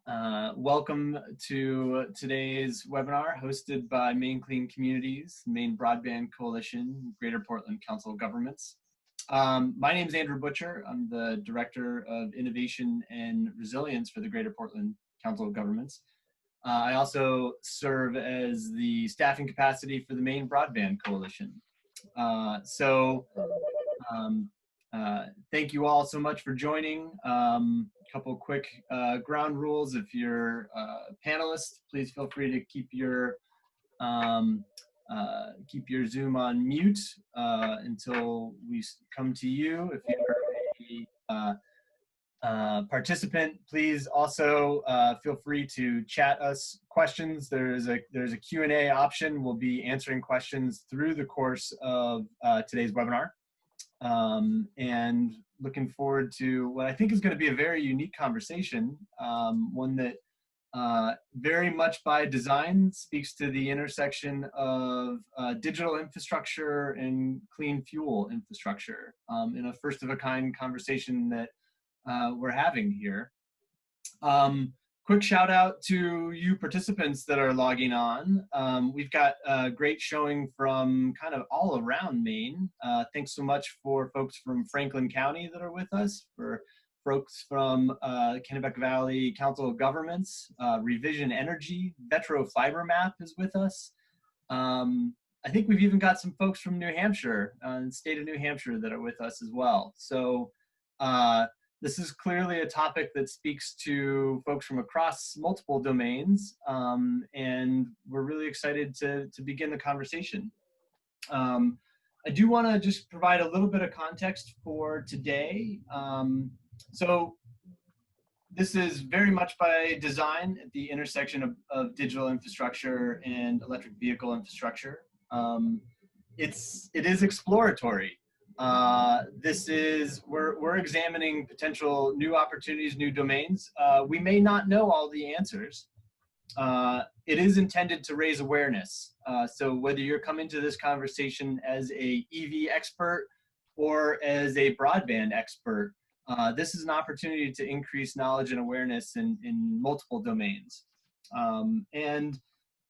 Welcome to today's webinar hosted by Maine Clean Communities, Maine Broadband Coalition, Greater Portland Council of Governments. My name is Andrew Butcher. I'm the Director of Innovation and Resilience for the Greater Portland Council of Governments. I also serve as the staffing capacity for the Maine Broadband Coalition. Thank you all so much for joining. Couple quick ground rules. If you're a panelist, please feel free to keep your Zoom on mute until we come to you. If you're a participant, please also feel free to chat us questions. There's a Q&A option. We'll be answering questions through the course of today's webinar. And looking forward to what I think is going to be a very unique conversation, one that very much by design speaks to the intersection of digital infrastructure and clean fuel infrastructure in a first-of-a-kind conversation that we're having here. Quick shout out to you participants that are logging on. We've got a great showing from kind of all around Maine. Thanks so much for folks from Franklin County that are with us, for folks from Kennebec Valley Council of Governments, Revision Energy, Vetro Fiber Map is with us. I think we've even got some folks from New Hampshire, the state of New Hampshire, that are with us as well. So this is clearly a topic that speaks to folks from across multiple domains, and we're really excited to begin the conversation. I do want to just provide a little bit of context for today. So this is very much by design at the intersection of digital infrastructure and electric vehicle infrastructure. It is exploratory. We're examining potential new opportunities, new domains. We may not know all the answers. It is intended to raise awareness. So whether you're coming to this conversation as a EV expert or as a broadband expert, this is an opportunity to increase knowledge and awareness in multiple domains. And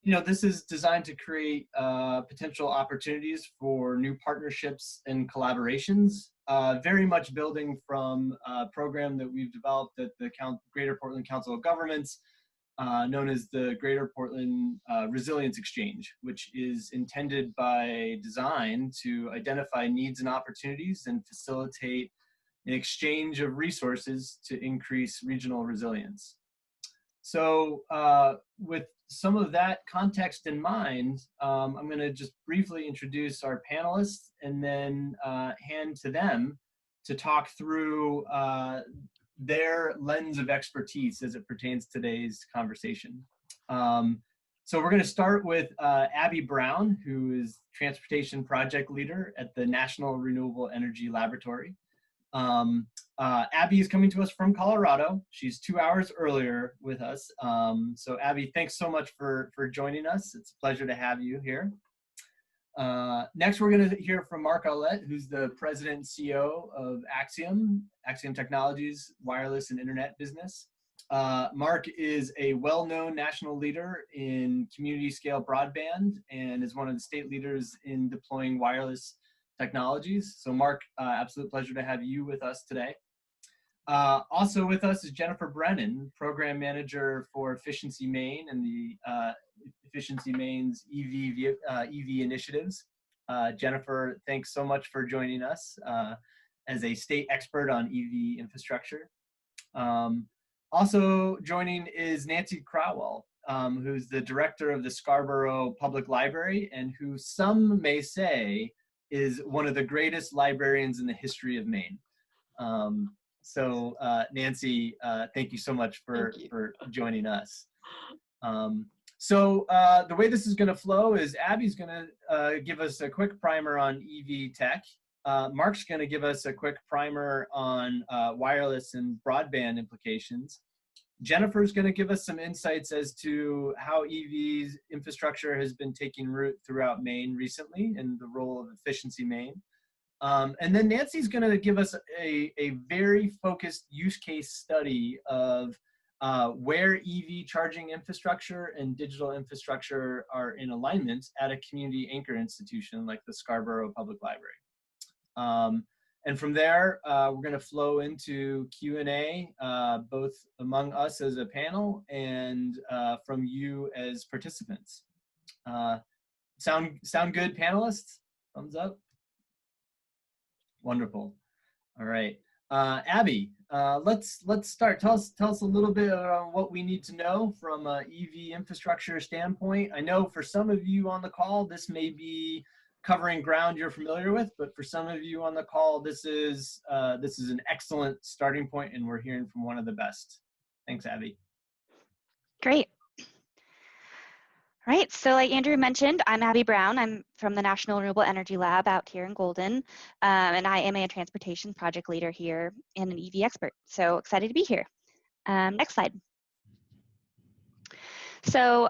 you know, this is designed to create potential opportunities for new partnerships and collaborations, very much building from a program that we've developed at the Greater Portland Council of Governments, known as the Greater Portland Resilience Exchange, which is intended by design to identify needs and opportunities and facilitate an exchange of resources to increase regional resilience. So with some of that context in mind, I'm going to just briefly introduce our panelists and then hand to them to talk through their lens of expertise as it pertains to today's conversation. So we're going to start with Abby Brown, who is Transportation Project Leader at the National Renewable Energy Laboratory. Abby is coming to us from Colorado. She's 2 hours earlier with us. So Abby, thanks so much for joining us. It's a pleasure to have you here. Next, we're going to hear from Mark Aulette, who's the President and CEO of Axiom Technologies Wireless and Internet Business. Mark is a well-known national leader in community scale broadband and is one of the state leaders in deploying wireless technologies. So Mark, absolute pleasure to have you with us today. Also with us is Jennifer Brennan, Program Manager for Efficiency Maine and the Efficiency Maine's EV initiatives. Jennifer, thanks so much for joining us as a state expert on EV infrastructure. Also joining is Nancy Crowell, who's the Director of the Scarborough Public Library and who some may say is one of the greatest librarians in the history of Maine. So Nancy, thank you so much for joining us. So the way this is going to flow is Abby's going to give us a quick primer on EV tech. Mark's going to give us a quick primer on wireless and broadband implications. Jennifer's going to give us some insights as to how EVs infrastructure has been taking root throughout Maine recently and the role of Efficiency Maine. And then Nancy's going to give us a very focused use case study of where EV charging infrastructure and digital infrastructure are in alignment at a community anchor institution like the Scarborough Public Library. And from there, we're going to flow into Q&A, both among us as a panel and from you as participants. Sound good, panelists? Thumbs up. Wonderful. All right, Abby, let's start. Tell us a little bit about what we need to know from an EV infrastructure standpoint. I know for some of you on the call, this may be covering ground you're familiar with, but for some of you on the call, this is an excellent starting point, and we're hearing from one of the best. Thanks, Abby. Great. Right, so like Andrew mentioned, I'm Abby Brown. I'm from the National Renewable Energy Lab out here in Golden, and I am a transportation project leader here and an EV expert. So excited to be here. Next slide. So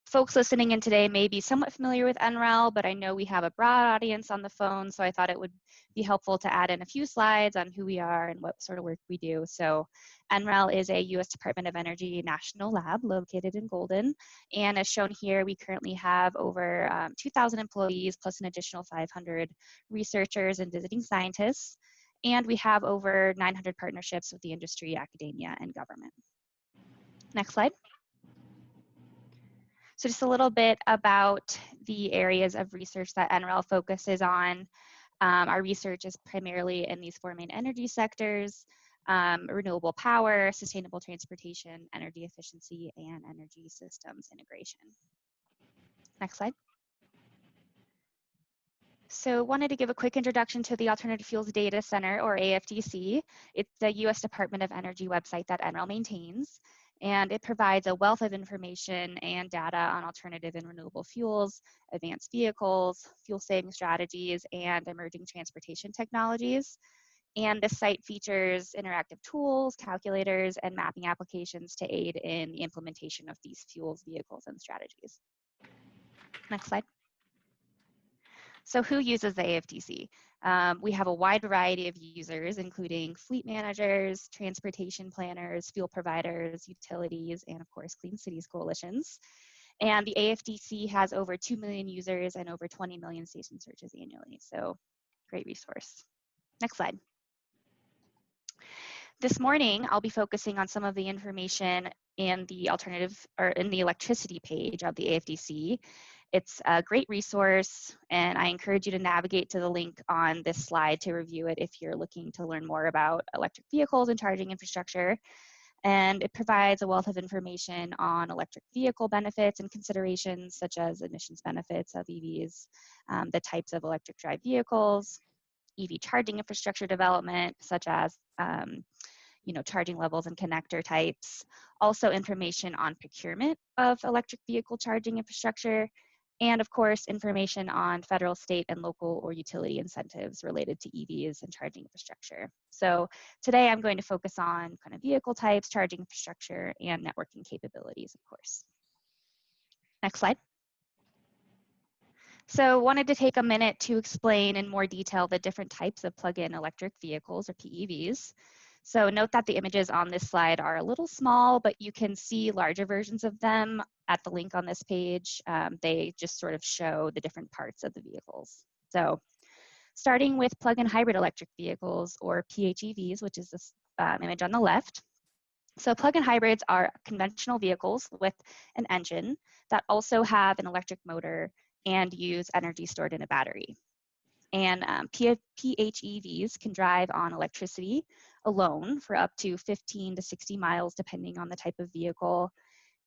folks listening in today may be somewhat familiar with NREL, but I know we have a broad audience on the phone, so I thought it would be helpful to add in a few slides on who we are and what sort of work we do. So NREL is a U.S. Department of Energy national lab located in Golden, and as shown here, we currently have over 2,000 employees plus an additional 500 researchers and visiting scientists, and we have over 900 partnerships with the industry, academia, and government. Next slide. So just a little bit about the areas of research that NREL focuses on. Our research is primarily in these four main energy sectors: renewable power, sustainable transportation, energy efficiency, and energy systems integration. Next slide. So wanted to give a quick introduction to the Alternative Fuels Data Center, or AFDC. It's the U.S. Department of Energy website that NREL maintains, and it provides a wealth of information and data on alternative and renewable fuels, advanced vehicles, fuel-saving strategies, and emerging transportation technologies. And this site features interactive tools, calculators, and mapping applications to aid in the implementation of these fuels, vehicles, and strategies. Next slide. So who uses the AFDC? We have a wide variety of users, including fleet managers, transportation planners, fuel providers, utilities, and of course, Clean Cities coalitions. And the AFDC has over 2 million users and over 20 million station searches annually. So great resource. Next slide. This morning, I'll be focusing on some of the information in the alternative, or in the electricity page of the AFDC. It's a great resource, and I encourage you to navigate to the link on this slide to review it if you're looking to learn more about electric vehicles and charging infrastructure. And it provides a wealth of information on electric vehicle benefits and considerations, such as emissions benefits of EVs, the types of electric drive vehicles, EV charging infrastructure development, such as charging levels and connector types, also information on procurement of electric vehicle charging infrastructure, and of course, information on federal, state, and local or utility incentives related to EVs and charging infrastructure. So today I'm going to focus on kind of vehicle types, charging infrastructure, and networking capabilities, of course. Next slide. So wanted to take a minute to explain in more detail the different types of plug-in electric vehicles, or PEVs. So note that the images on this slide are a little small, but you can see larger versions of them at the link on this page. They just sort of show the different parts of the vehicles. So starting with plug-in hybrid electric vehicles, or PHEVs, which is this image on the left. So plug-in hybrids are conventional vehicles with an engine that also have an electric motor and use energy stored in a battery. And PHEVs can drive on electricity alone for up to 15 to 60 miles, depending on the type of vehicle.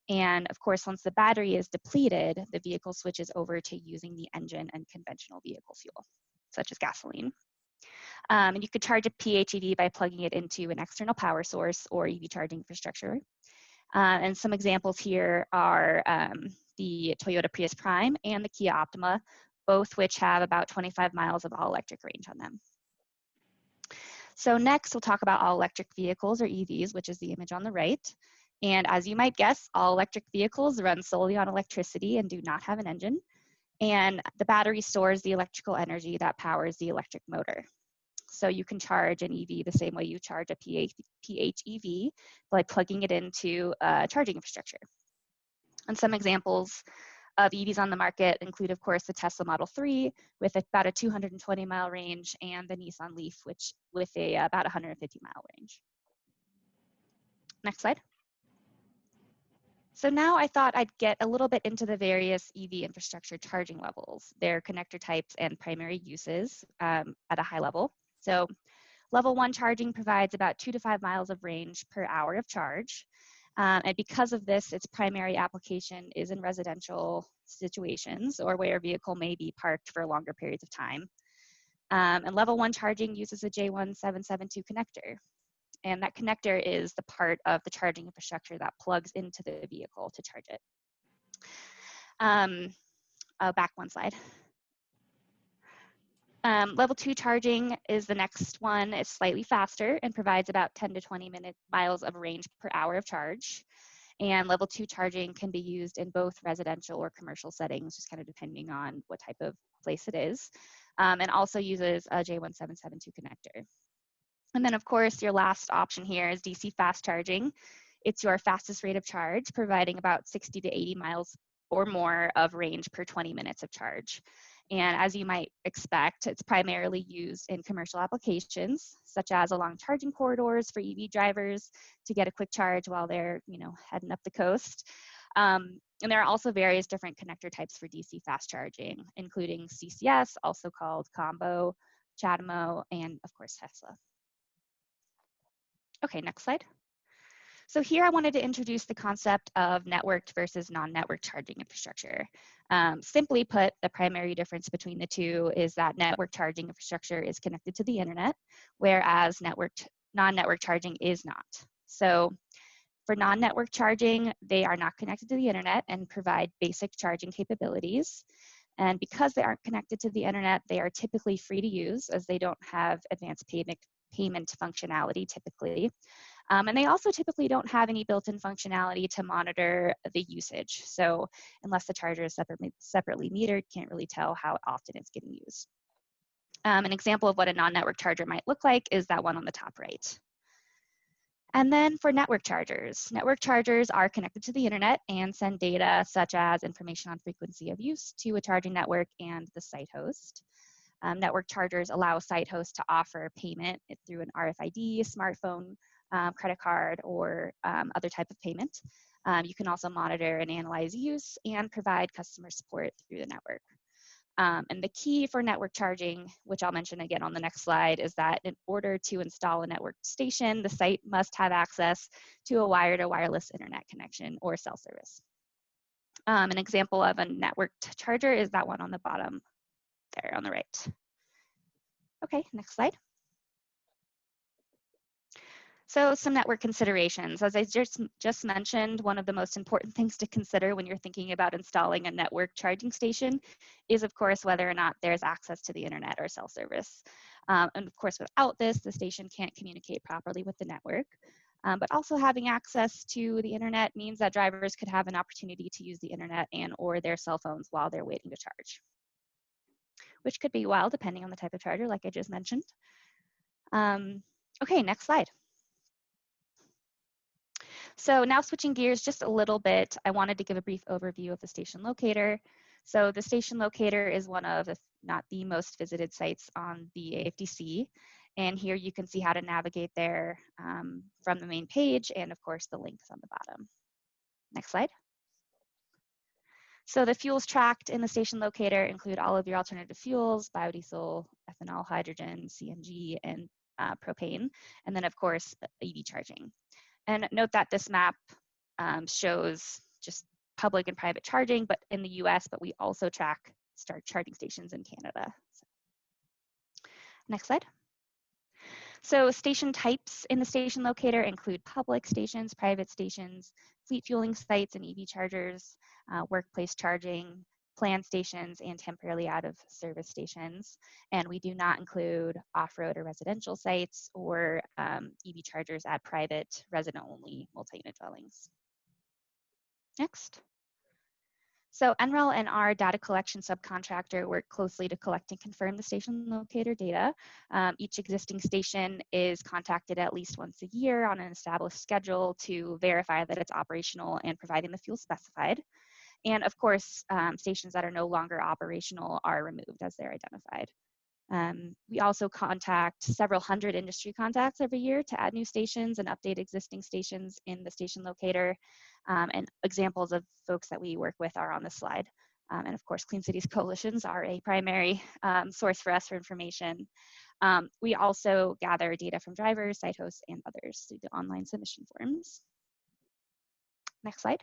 And of course, once the battery is depleted, the vehicle switches over to using the engine and conventional vehicle fuel, such as gasoline. And you could charge a PHEV by plugging it into an external power source or EV charging infrastructure. And some examples here are the Toyota Prius Prime and the Kia Optima, both which have about 25 miles of all-electric range on them. So next, we'll talk about all-electric vehicles, or EVs, which is the image on the right. And as you might guess, all-electric vehicles run solely on electricity and do not have an engine. And the battery stores the electrical energy that powers the electric motor. So you can charge an EV the same way you charge a PHEV by plugging it into charging infrastructure. And some examples of EVs on the market include, of course, the Tesla Model 3 with about a 220-mile range, and the Nissan Leaf, which with about 150-mile range. Next slide. So now I thought I'd get a little bit into the various EV infrastructure charging levels, their connector types and primary uses at a high level. So level 1 charging provides about 2 to 5 miles of range per hour of charge. And because of this, its primary application is in residential situations or where a vehicle may be parked for longer periods of time. And level 1 charging uses a J1772 connector. And that connector is the part of the charging infrastructure that plugs into the vehicle to charge it. Back one slide. Level 2 charging is the next one. It's slightly faster and provides about 10 to 20 miles of range per hour of charge. And level 2 charging can be used in both residential or commercial settings, just kind of depending on what type of place it is, and also uses a J1772 connector. And then, of course, your last option here is DC fast charging. It's your fastest rate of charge, providing about 60 to 80 miles or more of range per 20 minutes of charge. And as you might expect, it's primarily used in commercial applications, such as along charging corridors for EV drivers to get a quick charge while they're, heading up the coast. And there are also various different connector types for DC fast charging, including CCS, also called Combo, CHAdeMO, and of course, Tesla. Okay, next slide. So here I wanted to introduce the concept of networked versus non-networked charging infrastructure. Simply put, the primary difference between the two is that network charging infrastructure is connected to the internet, whereas non-network charging is not. So for non-network charging, they are not connected to the internet and provide basic charging capabilities. And because they aren't connected to the internet, they are typically free to use as they don't have advanced payment functionality typically. And they also typically don't have any built-in functionality to monitor the usage. So unless the charger is separately metered, can't really tell how often it's getting used. An example of what a non-network charger might look like is that one on the top right. And then for network chargers are connected to the internet and send data such as information on frequency of use to a charging network and the site host. Network chargers allow site hosts to offer payment through an RFID, smartphone, credit card, or other type of payment. You can also monitor and analyze use and provide customer support through the network. And the key for network charging, which I'll mention again on the next slide, is that in order to install a network station, the site must have access to a wired or wireless internet connection or cell service. An example of a networked charger is that one on the bottom there on the right. Okay, next slide. So some network considerations. As I just mentioned, one of the most important things to consider when you're thinking about installing a network charging station is, of course, whether or not there's access to the internet or cell service. And of course, without this, the station can't communicate properly with the network. But also having access to the internet means that drivers could have an opportunity to use the internet and or their cell phones while they're waiting to charge, which could be wild depending on the type of charger, like I just mentioned. Okay, next slide. So now switching gears just a little bit, I wanted to give a brief overview of the station locator. So the station locator is one of, if not the most visited sites on the AFDC. And here you can see how to navigate there from the main page, and of course the links on the bottom. Next slide. So the fuels tracked in the station locator include all of your alternative fuels, biodiesel, ethanol, hydrogen, CNG, and propane, and then of course EV charging. And note that this map shows just public and private charging, but in the US, but we also track charging stations in Canada. So, next slide. So station types in the station locator include public stations, private stations, fleet fueling sites and EV chargers, workplace charging, planned stations, and temporarily out of service stations. And we do not include off-road or residential sites or EV chargers at private, resident-only multi-unit dwellings. Next. So NREL and our data collection subcontractor work closely to collect and confirm the station locator data. Each existing station is contacted at least once a year on an established schedule to verify that it's operational and providing the fuel specified. And of course, stations that are no longer operational are removed as they're identified. We also contact several hundred industry contacts every year to add new stations and update existing stations in the station locator. And examples of folks that we work with are on this slide. And of course, Clean Cities Coalitions are a primary source for us for information. We also gather data from drivers, site hosts, and others through the online submission forms. Next slide.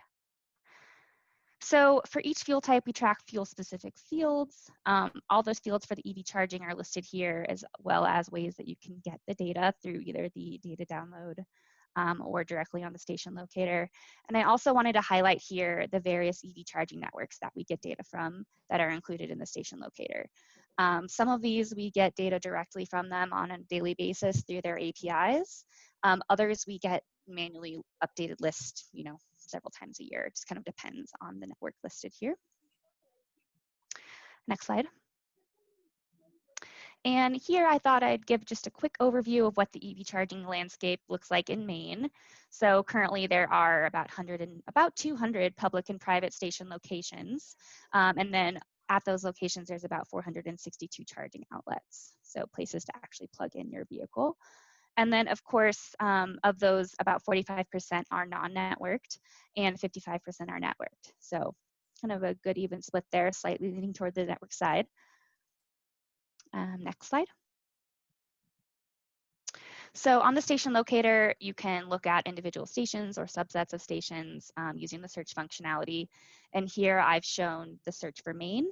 So for each fuel type, we track fuel-specific fields. All those fields for the EV charging are listed here, as well as ways that you can get the data through either the data download or directly on the station locator. And I also wanted to highlight here the various EV charging networks that we get data from that are included in the station locator. Some of these, we get data directly from them on a daily basis through their APIs. Others, we get manually updated list, several times a year. It just kind of depends on the network listed here. Next slide. And here I thought I'd give just a quick overview of what the EV charging landscape looks like in Maine. So currently there are about 200 public and private station locations. And then at those locations, there's about 462 charging outlets. So places to actually plug in your vehicle. And then, of course, of those, about 45% are non-networked and 55% are networked. So kind of a good even split there, slightly leaning toward the network side. Next slide. So on the station locator, you can look at individual stations or subsets of stations using the search functionality. And here I've shown the search for Maine,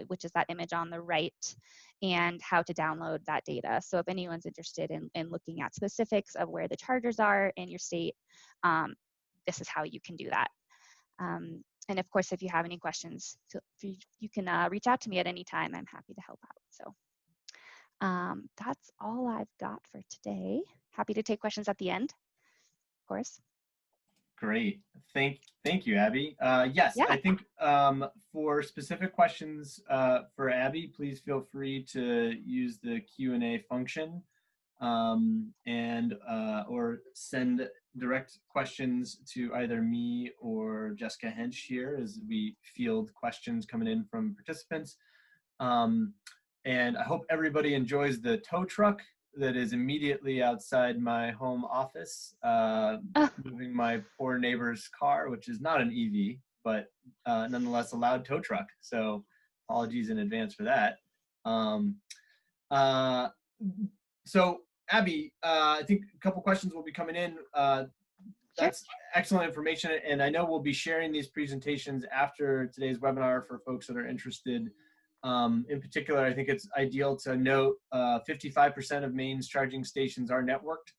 which is that image on the right, and how to download that data. So if anyone's interested in looking at specifics of where the chargers are in your state, this is how you can do that. And of course, if you have any questions, you can reach out to me at any time. I'm happy to help out. So that's all I've got for today. Happy to take questions at the end, of course. Great. Thank you, Abby. Yes, Yeah. I think for specific questions for Abby, please feel free to use the Q&A function and or send direct questions to either me or Jessica Hench here as we field questions coming in from participants. And I hope everybody enjoys the tow truck that is immediately outside my home office, moving my poor neighbor's car, which is not an EV, but nonetheless a loud tow truck. So apologies in advance for that. So Abby, I think a couple questions will be coming in. That's excellent information. And I know we'll be sharing these presentations after today's webinar for folks that are interested. In particular, I think it's ideal to note 55% of Maine's charging stations are networked.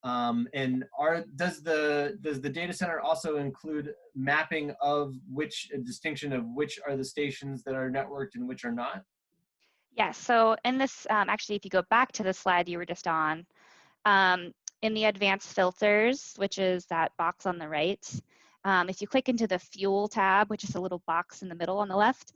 And does the data center also include mapping of a distinction of which are the stations that are networked and which are not? Yes, so in this, actually, if you go back to the slide you were just on, in the advanced filters, which is that box on the right, if you click into the fuel tab, which is a little box in the middle on the left,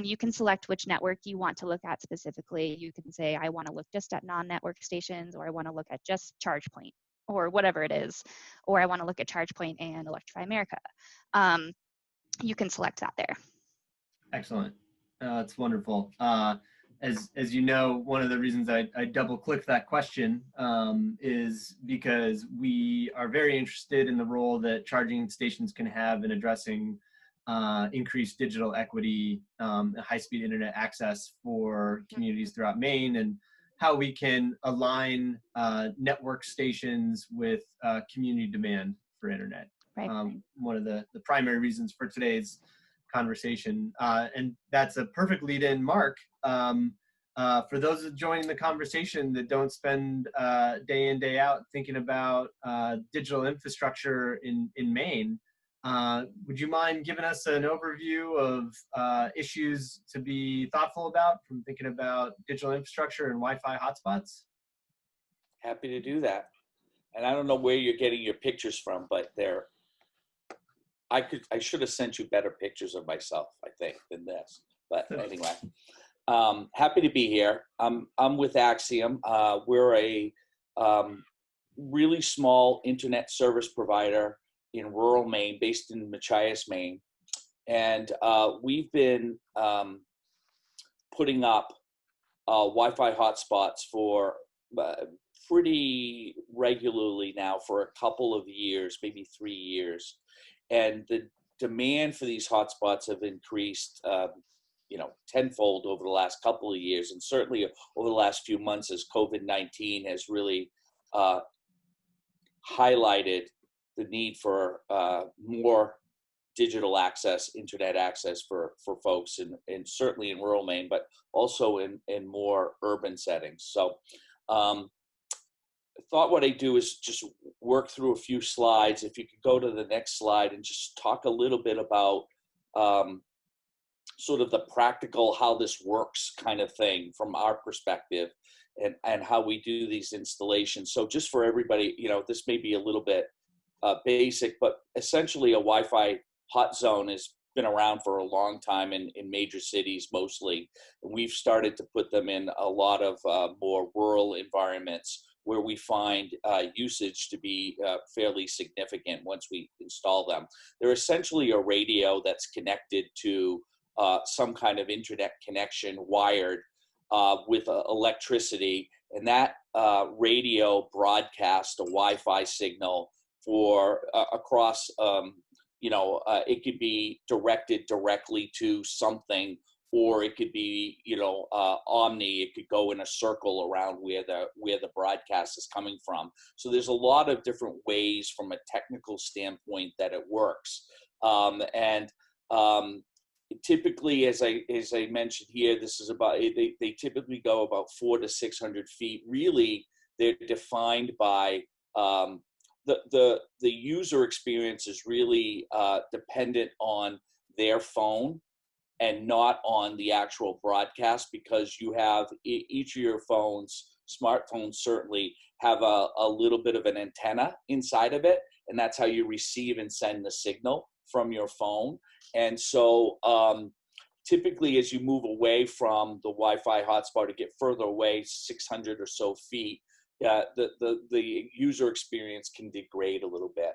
you can select which network you want to look at specifically. You can say, I want to look just at non-network stations, or I want to look at just ChargePoint, or whatever it is, or I want to look at ChargePoint and Electrify America. You can select that there. Excellent. That's wonderful. As you know, one of the reasons I double click that question is because we are very interested in the role that charging stations can have in addressing increased digital equity, high-speed internet access for communities throughout Maine, and how we can align network stations with community demand for internet. Right. One of the primary reasons for today's conversation. And that's a perfect lead-in, Mark. For those joining the conversation that don't spend day in, day out thinking about digital infrastructure in Maine, would you mind giving us an overview of issues to be thoughtful about from thinking about digital infrastructure and Wi-Fi hotspots? Happy to do that. And I don't know where you're getting your pictures from, but I should have sent you better pictures of myself, I think, than this. But anyway, happy to be here. I'm with Axiom. We're a really small internet service provider in rural Maine, based in Machias, Maine. And we've been putting up Wi-Fi hotspots for pretty regularly now for a couple of years, maybe 3 years. And the demand for these hotspots have increased, tenfold over the last couple of years, and certainly over the last few months as COVID-19 has really highlighted the need for more digital access, internet access for folks, and certainly in rural Maine, but also in more urban settings. So I thought what I do is just work through a few slides. If you could go to the next slide and just talk a little bit about sort of the practical, how this works kind of thing from our perspective, and how we do these installations. So just for everybody, this may be a little bit basic, but essentially a Wi-Fi hot zone has been around for a long time in major cities mostly. And we've started to put them in a lot of more rural environments where we find usage to be fairly significant once we install them. They're essentially a radio that's connected to some kind of internet connection wired with electricity, and that radio broadcasts a Wi-Fi signal for across, it could be directed directly to something, or it could be, omni. It could go in a circle around where the broadcast is coming from. So there's a lot of different ways from a technical standpoint that it works, typically, as I mentioned here, this is about, they typically go about 400 to 600 feet. Really, they're defined by the user experience is really dependent on their phone and not on the actual broadcast, because you have each of your smartphones certainly have a little bit of an antenna inside of it, and that's how you receive and send the signal from your phone. And so typically as you move away from the Wi-Fi hotspot to get further away, 600 or so feet, the user experience can degrade a little bit.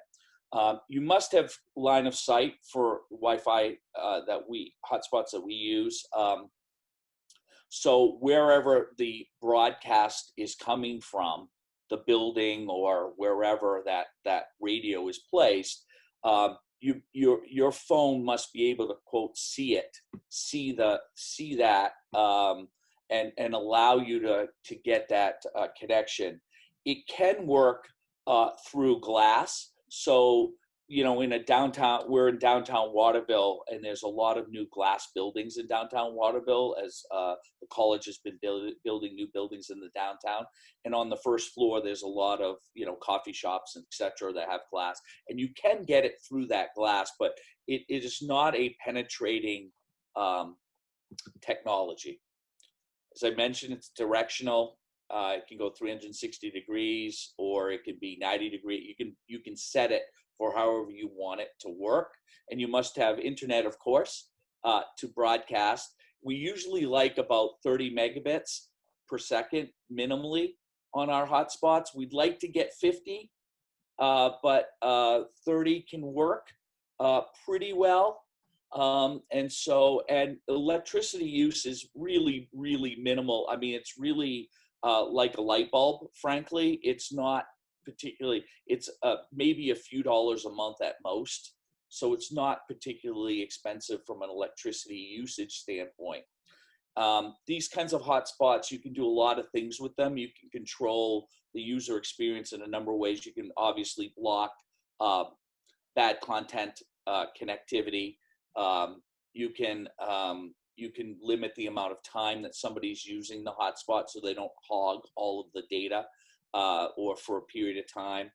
You must have line of sight for Wi-Fi hotspots that we use. So wherever the broadcast is coming from, the building or wherever that radio is placed, your phone must be able to, quote, see that, and allow you to get that connection. It can work through glass. So, we're in downtown Waterville, and there's a lot of new glass buildings in downtown Waterville as the college has been building new buildings in the downtown. And on the first floor, there's a lot of, coffee shops, et cetera, that have glass. And you can get it through that glass, but it is not a penetrating technology. As I mentioned, it's directional. It can go 360 degrees, or it can be 90 degrees. You can set it for however you want it to work. And you must have internet, of course, to broadcast. We usually like about 30 megabits per second minimally on our hotspots. We'd like to get 50, but 30 can work pretty well. And electricity use is really, really minimal. I mean, it's really like a light bulb, frankly. It's not particularly, it's maybe a few dollars a month at most. So it's not particularly expensive from an electricity usage standpoint. These kinds of hotspots, you can do a lot of things with them. You can control the user experience in a number of ways. You can obviously block bad content connectivity. You can limit the amount of time that somebody's using the hotspot so they don't hog all of the data or for a period of time.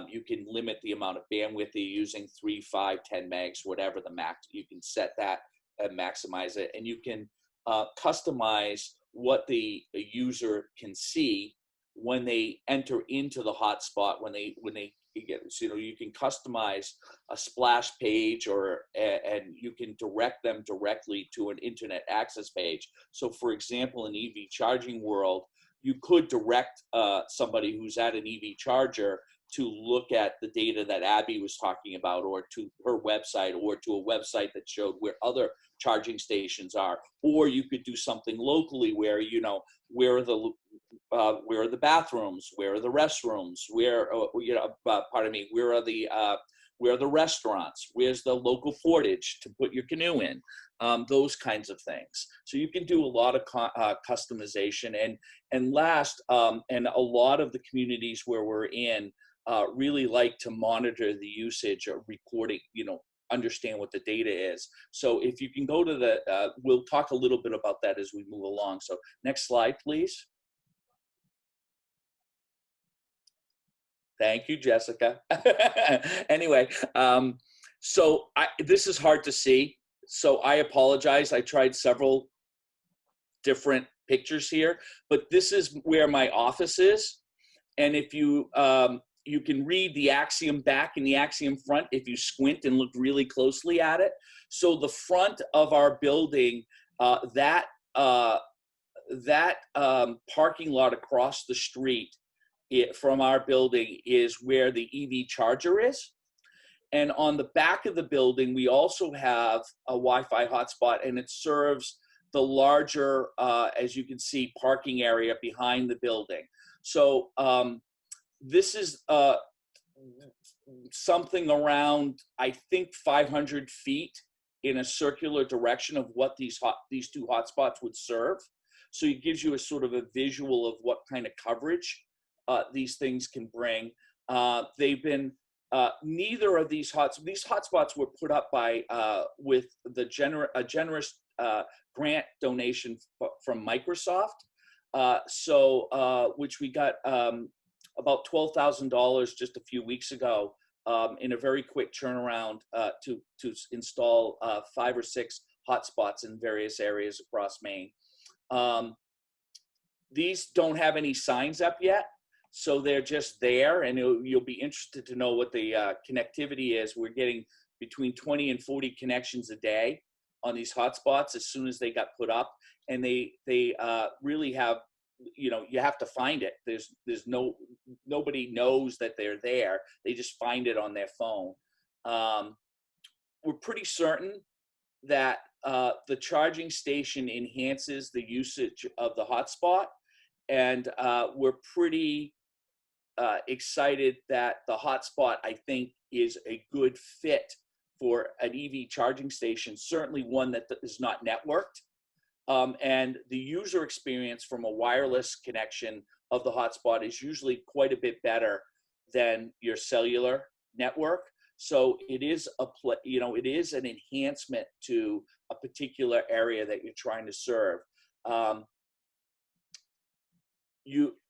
You can limit the amount of bandwidth they're using, 3, 5, 10 megs, whatever the max. You can set that and maximize it. And you can customize what the user can see when they enter into the hotspot, when they you can customize a splash page and you can direct them directly to an internet access page. So for example, in EV charging world, you could direct somebody who's at an EV charger to look at the data that Abby was talking about, or to her website, or to a website that showed where other charging stations are. Or you could do something locally where, where are the bathrooms, where are the restrooms, where are the restaurants, where's the local portage to put your canoe in, those kinds of things. So you can do a lot of customization. And last, and a lot of the communities where we're in really like to monitor the usage or reporting, understand what the data is. So if you can go to we'll talk a little bit about that as we move along. So next slide, please. Thank you, Jessica. Anyway, so this is hard to see, so I apologize. I tried several different pictures here, but this is where my office is. And if you can read the axiom back and the axiom front if you squint and look really closely at it. So the front of our building, that parking lot across the street from our building is where the EV charger is. And on the back of the building, we also have a Wi-Fi hotspot, and it serves the larger, as you can see, parking area behind the building. So this is something around, I think, 500 feet in a circular direction of what these two hotspots would serve. So it gives you a sort of a visual of what kind of coverage these things can bring. They've been neither of these hotspots were put up by with a generous grant donation from Microsoft. Which we got about $12,000 just a few weeks ago in a very quick turnaround to install 5 or 6 hotspots in various areas across Maine. These don't have any signs up yet, so they're just there, and you'll be interested to know what the connectivity is. We're getting between 20 and 40 connections a day on these hotspots as soon as they got put up, and they really have, you have to find it. Nobody knows that they're there. They just find it on their phone. We're pretty certain that the charging station enhances the usage of the hotspot, and we're pretty excited that the hotspot, I think, is a good fit for an EV charging station, certainly one that is not networked. And the user experience from a wireless connection of the hotspot is usually quite a bit better than your cellular network. So it is it is an enhancement to a particular area that you're trying to serve.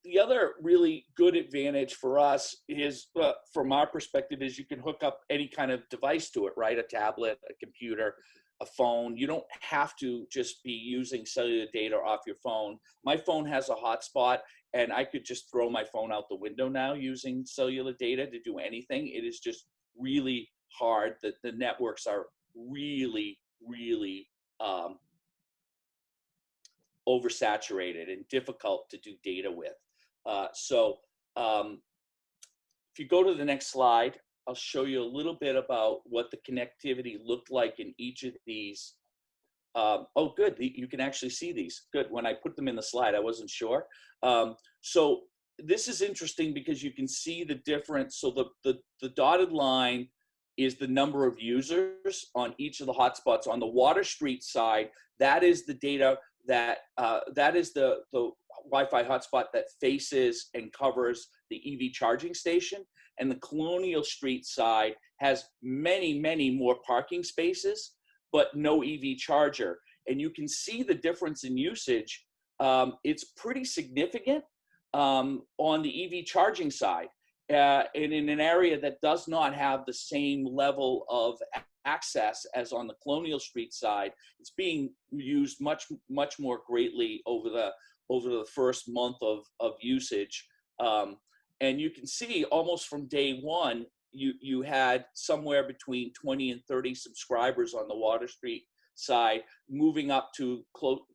The other really good advantage for us is, from our perspective, is you can hook up any kind of device to it, right? A tablet, a computer, a phone. You don't have to just be using cellular data off your phone. My phone has a hotspot, and I could just throw my phone out the window now using cellular data to do anything. It is just really hard. The networks are really, really oversaturated and difficult to do data with. If you go to the next slide, I'll show you a little bit about what the connectivity looked like in each of these. Oh, good, you can actually see these. Good, when I put them in the slide, I wasn't sure. So this is interesting because you can see the difference. So the dotted line is the number of users on each of the hotspots. On the Water Street side, that is the data that is the Wi-Fi hotspot that faces and covers the EV charging station. And the Colonial Street side has many, many more parking spaces, but no EV charger. And you can see the difference in usage. It's pretty significant on the EV charging side. And in an area that does not have the same level of access as on the Colonial Street side, it's being used much more greatly over the first month of usage. And you can see almost from day one, you had somewhere between 20 and 30 subscribers on the Water Street side, moving up to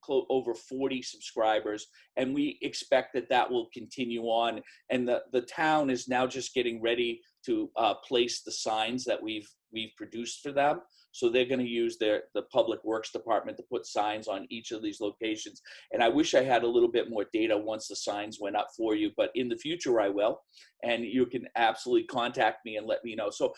over 40 subscribers. And we expect that that will continue on. And the town is now just getting ready to place the signs that we've produced for them. So they're going to use the Public Works Department to put signs on each of these locations. And I wish I had a little bit more data once the signs went up for you, but in the future I will. And you can absolutely contact me and let me know. So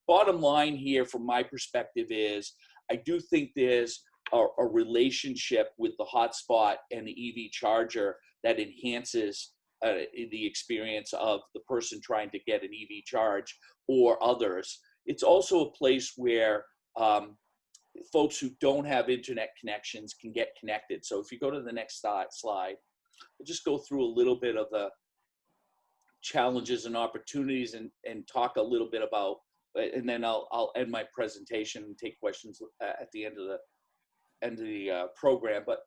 bottom line here from my perspective is, I do think there's a relationship with the hotspot and the EV charger that enhances the experience of the person trying to get an EV charge or others. It's also a place where folks who don't have internet connections can get connected. So if you go to the next slide, I'll just go through a little bit of the challenges and opportunities and talk a little bit about, and then I'll end my presentation and take questions at the end of the program. But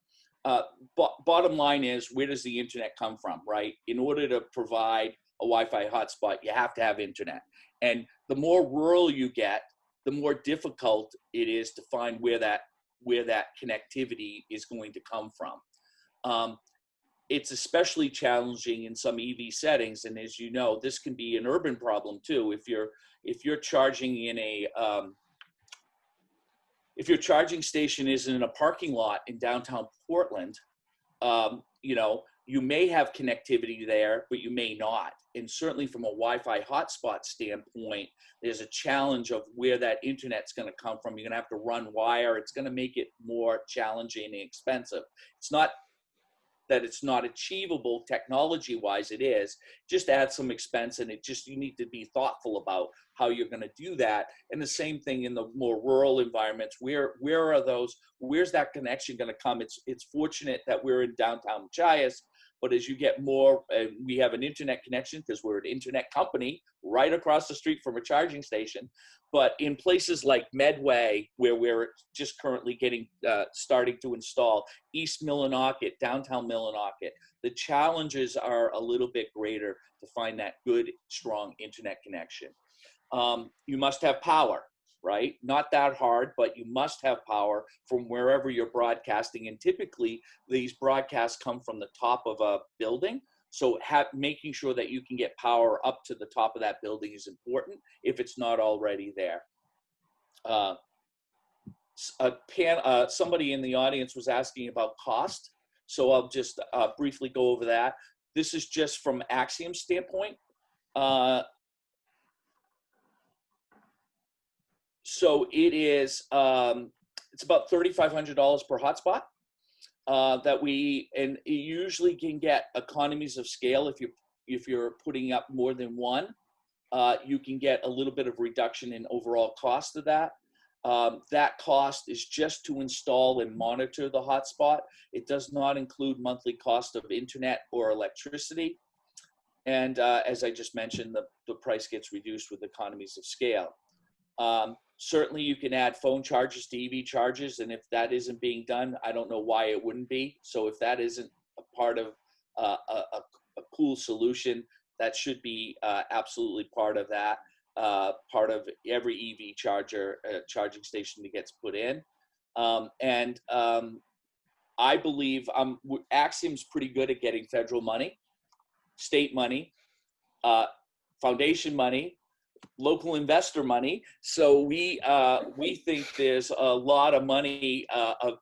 bottom line is, where does the internet come from, right? In order to provide a Wi-Fi hotspot, you have to have internet. And the more rural you get, the more difficult it is to find where that connectivity is going to come from. It's especially challenging in some EV settings, and as you know, this can be an urban problem too. If you're charging in if your charging station is in a parking lot in downtown Portland, you know, you may have connectivity there, but you may not. And certainly from a Wi-Fi hotspot standpoint, there's a challenge of where that internet's going to come from. You're going to have to run wire. It's going to make it more challenging and expensive. It's not that it's not achievable technology-wise, it is. Just add some expense, and you need to be thoughtful about how you're going to do that. And the same thing in the more rural environments. Where's that connection going to come? It's fortunate that we're in downtown Machias, but as you get more, we have an internet connection because we're an internet company right across the street from a charging station. But in places like Medway, where we're just currently starting to install, East Millinocket, downtown Millinocket, the challenges are a little bit greater to find that good, strong internet connection. You must have power, right? Not that hard, but you must have power from wherever you're broadcasting. And typically, these broadcasts come from the top of a building. So making sure that you can get power up to the top of that building is important if it's not already there. Somebody in the audience was asking about cost. So I'll just briefly go over that. This is just from Axiom's standpoint. So it is, it's about $3,500 per hotspot. And you usually can get economies of scale if you're putting up more than one. You can get a little bit of reduction in overall cost of that. That cost is just to install and monitor the hotspot. It does not include monthly cost of internet or electricity. And as I just mentioned, the price gets reduced with economies of scale. Certainly you can add phone chargers to EV chargers, and if that isn't being done, I don't know why it wouldn't be. So if that isn't a part of a cool solution, that should be absolutely part of that, part of every EV charger charging station that gets put in. I believe Axiom's pretty good at getting federal money, state money, foundation money, local investor money. So we think there's a lot of money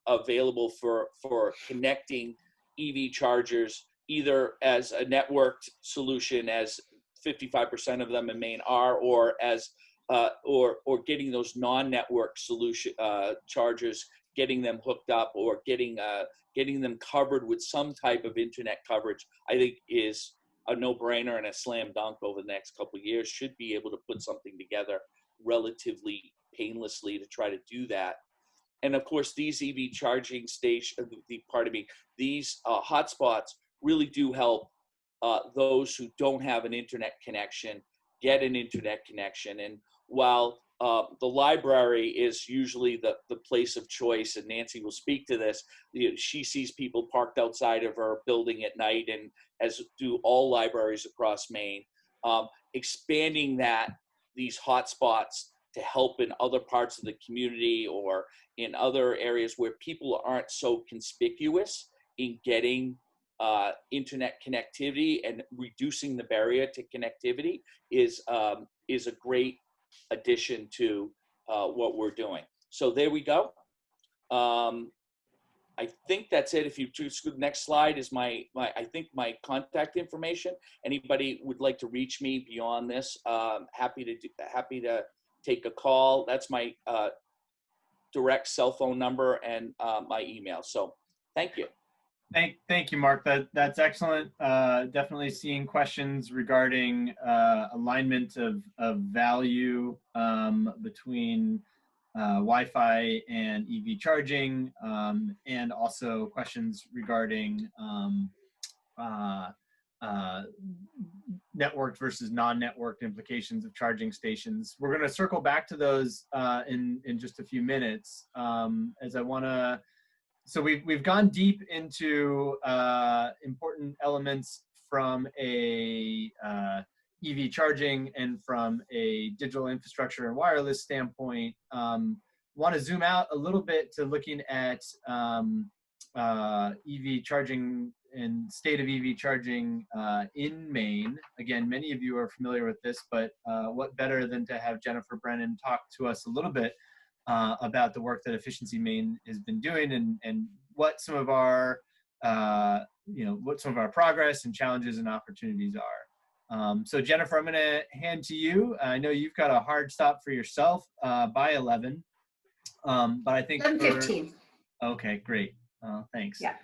available for connecting EV chargers, either as a networked solution, as 55% of them in Maine are, or as or getting those non-network solution chargers, getting them hooked up, or getting them covered with some type of internet coverage, I think is a no-brainer and a slam dunk over the next couple of years. Should be able to put something together relatively painlessly to try to do that. And of course, these EV charging stations, these hotspots really do help those who don't have an internet connection get an internet connection. And while the library is usually the place of choice, and Nancy will speak to this, she sees people parked outside of her building at night, and as do all libraries across Maine. expanding these hotspots to help in other parts of the community or in other areas where people aren't so conspicuous in getting internet connectivity, and reducing the barrier to connectivity is a great addition to what we're doing. So there we go. I think that's it. If you choose the next slide is my contact information. Anybody would like to reach me beyond this, happy to take a call. That's my direct cell phone number and my email. So thank you. Thank you, Mark. That's excellent. Definitely seeing questions regarding alignment of value between Wi-Fi and EV charging, and also questions regarding networked versus non-networked implications of charging stations. We're going to circle back to those in just a few minutes, as I want to. So we've gone deep into important elements from a EV charging and from a digital infrastructure and wireless standpoint. Want to zoom out a little bit to looking at EV charging and state of EV charging in Maine. Again, many of you are familiar with this, but what better than to have Jennifer Brennan talk to us a little bit about the work that Efficiency Maine has been doing, and what some of our what some of our progress and challenges and opportunities are. So Jennifer, I'm going to hand to you. I know you've got a hard stop for yourself by 11, but I think 11:15. Okay, great. Thanks. Yeah.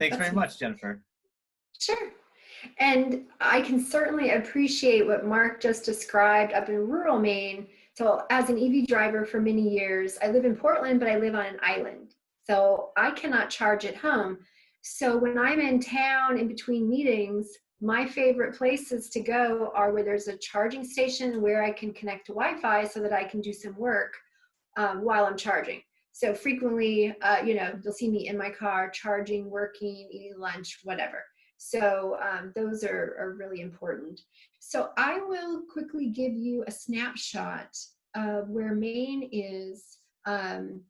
Thanks very much, Jennifer. Sure. And I can certainly appreciate what Mark just described up in rural Maine. So as an EV driver for many years, I live in Portland, but I live on an island. So I cannot charge at home. So when I'm in town in between meetings, my favorite places to go are where there's a charging station where I can connect to Wi-Fi so that I can do some work while I'm charging. So frequently, you'll see me in my car, charging, working, eating lunch, whatever. So those are really important. So I will quickly give you a snapshot of where Maine is on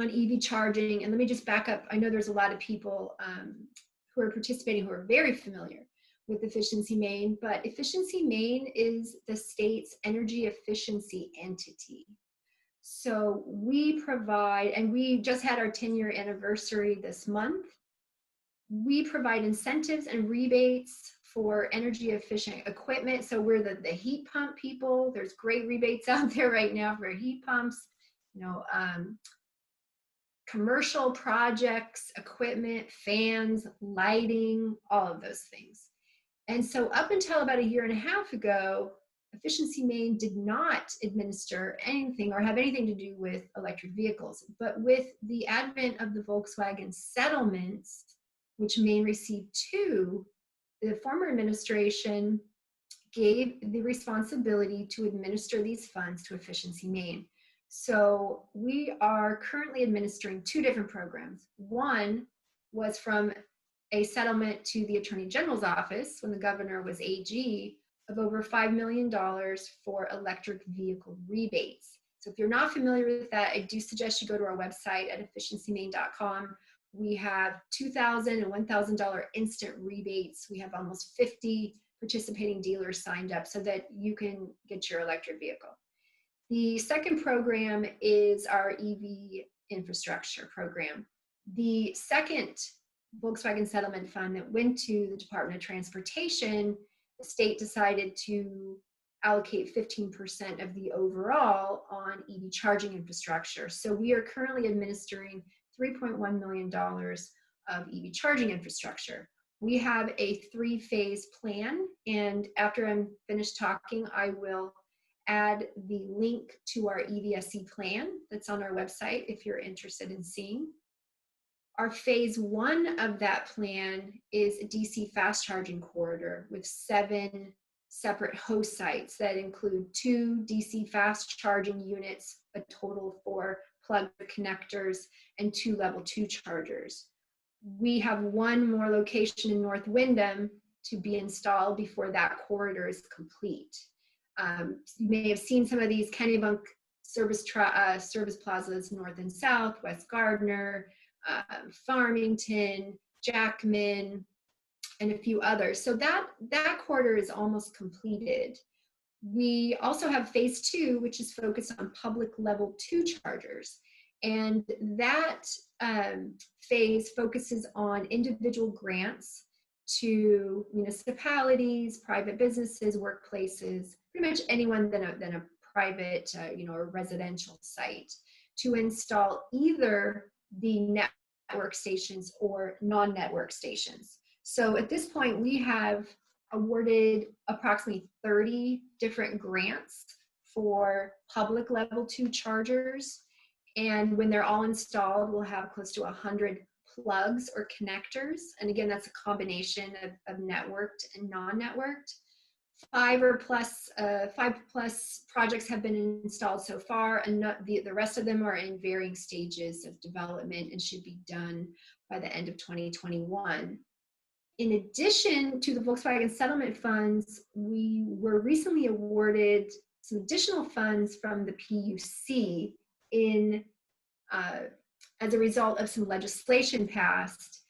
EV charging. And let me just back up. I know there's a lot of people who are participating who are very familiar with Efficiency Maine, but Efficiency Maine is the state's energy efficiency entity. So we provide, and we just had our 10-year anniversary this month. We provide incentives and rebates for energy efficient equipment. So we're the heat pump people. There's great rebates out there right now for heat pumps, commercial projects, equipment, fans, lighting, all of those things. And so up until about 1.5 years ago, Efficiency Maine did not administer anything or have anything to do with electric vehicles. But with the advent of the Volkswagen settlements, which Maine received 2, the former administration gave the responsibility to administer these funds to Efficiency Maine. So we are currently administering 2 different programs. One was from a settlement to the Attorney General's office when the governor was AG of over $5 million for electric vehicle rebates. So if you're not familiar with that, I do suggest you go to our website at efficiencymaine.com. We have $2,000 and $1,000 instant rebates. We have almost 50 participating dealers signed up so that you can get your electric vehicle. The second program is our EV infrastructure program. The second Volkswagen settlement fund that went to the Department of Transportation, the state decided to allocate 15% of the overall on EV charging infrastructure. So we are currently administering $3.1 million of EV charging infrastructure. We have a 3-phase plan, and after I'm finished talking, I will add the link to our EVSE plan that's on our website if you're interested in seeing. Our phase 1 of that plan is a DC fast charging corridor with 7 separate host sites that include 2 DC fast charging units, a total of 4 plug connectors, and 2 level 2 chargers. We have 1 more location in North Windham to be installed before that corridor is complete. You may have seen some of these Kennebunk service plazas, north and south, West Gardner, Farmington, Jackman, and a few others. So that corridor is almost completed. We also have phase 2, which is focused on public level 2 chargers. And that phase focuses on individual grants to municipalities, private businesses, workplaces, pretty much anyone than a private, or residential site, to install either the network stations or non-network stations. So at this point, we have awarded approximately 30 different grants for public level 2 chargers. And when they're all installed, we'll have close to 100 plugs or connectors. And again, that's a combination of networked and non-networked. 5 plus projects have been installed so far, and the rest of them are in varying stages of development and should be done by the end of 2021. In addition to the Volkswagen settlement funds, we were recently awarded some additional funds from the PUC as a result of some legislation passed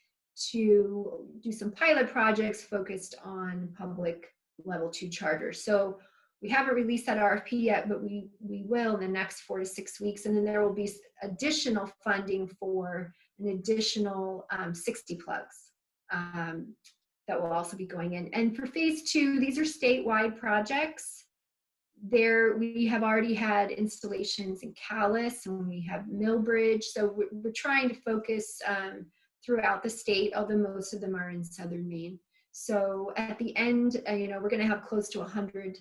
to do some pilot projects focused on public level 2 chargers. So we haven't released that RFP yet, but we will in the next 4 to 6 weeks. And then there will be additional funding for an additional 60 plugs that will also be going in. And for phase 2, these are statewide projects. We have already had installations in Calais, and we have Millbridge. So we're trying to focus throughout the state, although most of them are in southern Maine. So at the end, we're going to have close to 100